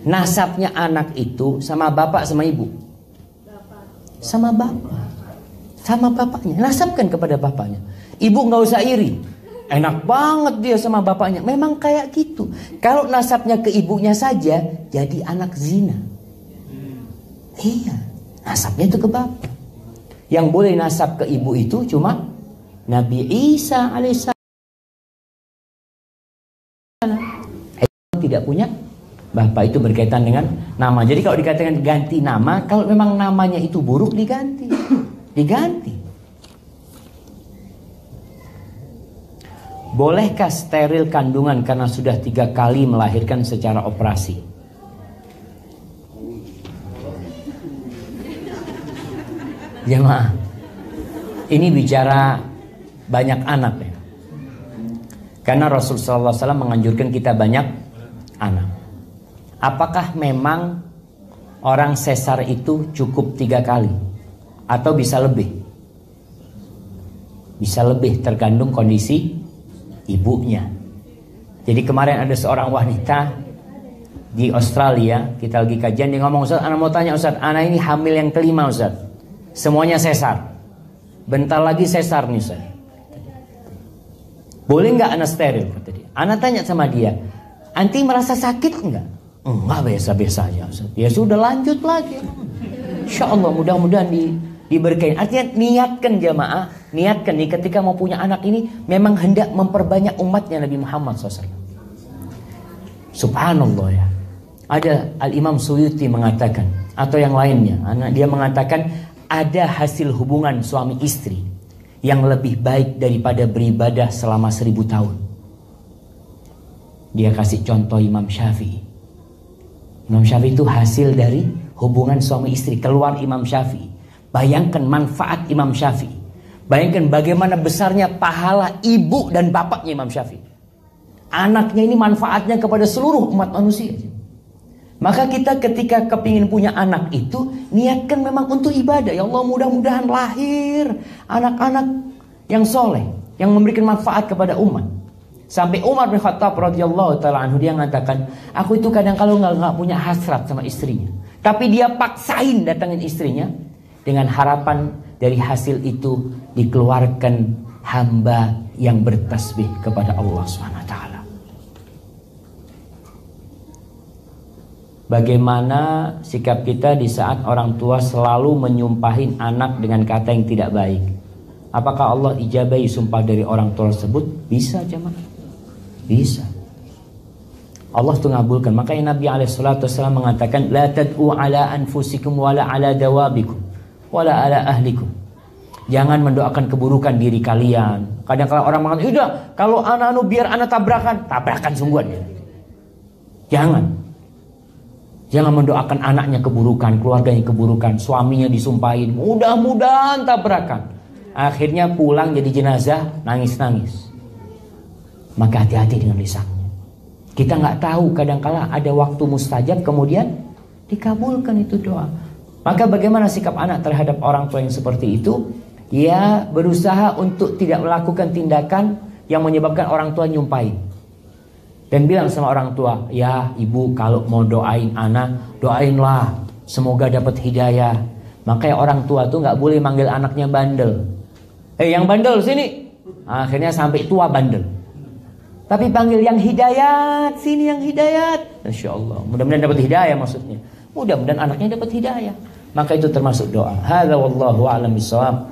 Nasabnya anak itu sama bapak sama ibu. Sama bapak. Sama bapaknya. Nasabkan kepada bapaknya. Ibu nggak usah iri. Enak banget dia sama bapaknya. Memang kayak gitu. Kalau nasabnya ke ibunya saja, jadi anak zina. Iya, nasabnya itu ke bapak. Yang boleh nasab ke ibu itu cuma Nabi Isa alaihissalam. Tidak punya bapak, itu berkaitan dengan nama. Jadi kalau dikatakan ganti nama, kalau memang namanya itu buruk, diganti. Diganti. Bolehkah steril kandungan karena sudah 3 kali melahirkan secara operasi? Jemaah, ini bicara banyak anak ya. Karena Rasulullah SAW menganjurkan kita banyak anak. Apakah memang orang sesar itu cukup 3 kali? Atau bisa lebih? Bisa lebih, tergantung kondisi ibunya. Jadi kemarin ada seorang wanita di Australia, kita lagi kajian, dia ngomong, Ustaz, anak mau tanya Ustaz, anak ini hamil yang kelima Ustaz, semuanya sesar, bentar lagi sesar nih Ustaz, boleh nggak anak steril? Kata dia. Anak tanya sama dia, anti merasa sakit nggak? Enggak, biasa-biasa aja Ustaz. Ya sudah, lanjut lagi. Insya Allah mudah-mudahan diberkahi. Artinya niatkan jamaah, niatkan nih ketika mau punya anak ini memang hendak memperbanyak umatnya Nabi Muhammad SAW. Subhanallah ya. Ada Al-Imam Suyuti mengatakan, atau yang lainnya, dia mengatakan ada hasil hubungan suami istri yang lebih baik daripada beribadah selama 1000 tahun. Dia kasih contoh Imam Syafi'i. Imam Syafi'i itu hasil dari hubungan suami istri, keluar Imam Syafi'i. Bayangkan manfaat Imam Syafi'i. Bayangkan bagaimana besarnya pahala ibu dan bapaknya Imam Syafi'i. Anaknya ini manfaatnya kepada seluruh umat manusia. Maka kita ketika kepingin punya anak itu, niatkan memang untuk ibadah. Ya Allah, mudah-mudahan lahir anak-anak yang soleh, yang memberikan manfaat kepada umat. Sampai Umar bin Khattab radhiyallahu taala anhu, dia mengatakan, aku itu kadang kalau nggak punya hasrat sama istrinya, tapi dia paksain datangin istrinya dengan harapan dari hasil itu dikeluarkan hamba yang bertasbih kepada Allah SWT. Bagaimana sikap kita di saat orang tua selalu menyumpahin anak dengan kata yang tidak baik? Apakah Allah ijabahi sumpah dari orang tua tersebut? Bisa jemaah, bisa. Allah tuh ngabulkan. Makanya Nabi SAW mengatakan, la tad'u ala anfusikum wala ala dawabikum wala ala ahlikum. Jangan mendoakan keburukan diri kalian. Kadang-kadang orang mengatakan, udah kalau anak biar anak tabrakan sungguhan. Jangan mendoakan anaknya keburukan, keluarganya keburukan, suaminya disumpahin, mudah-mudahan tabrakan. Akhirnya pulang jadi jenazah, nangis-nangis. Maka hati-hati dengan lisannya. Kita nggak tahu, kadang-kala ada waktu mustajab kemudian dikabulkan itu doa. Maka bagaimana sikap anak terhadap orang tua yang seperti itu? Ya, berusaha untuk tidak melakukan tindakan yang menyebabkan orang tua nyumpahin. Dan bilang sama orang tua, ya ibu kalau mau doain anak, doainlah semoga dapat hidayah. Makanya orang tua tuh nggak boleh manggil anaknya bandel. Yang bandel sini. Akhirnya sampai tua bandel. Tapi panggil yang hidayat, sini yang hidayat. Insya Allah, mudah-mudahan dapat hidayah maksudnya. Mudah-mudahan anaknya dapat hidayah. Maka itu termasuk doa. Hadza wallahu a'lam bishawab.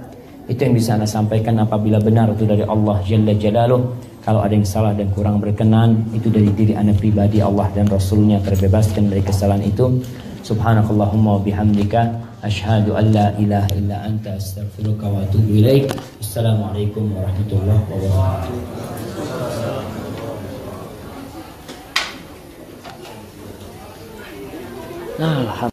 Itu yang bisa Anda sampaikan. Apabila benar itu dari Allah Jalla Jalaluh. Kalau ada yang salah dan kurang berkenan, itu dari diri Anda pribadi. Allah dan Rasulnya terbebaskan dari kesalahan itu. Subhanakallahumma wa bihamdika asyhadu an la ilaha illa anta astaghfiruka wa atubu ilaik. Assalamualaikum warahmatullahi wabarakatuh. Alhamdulillah.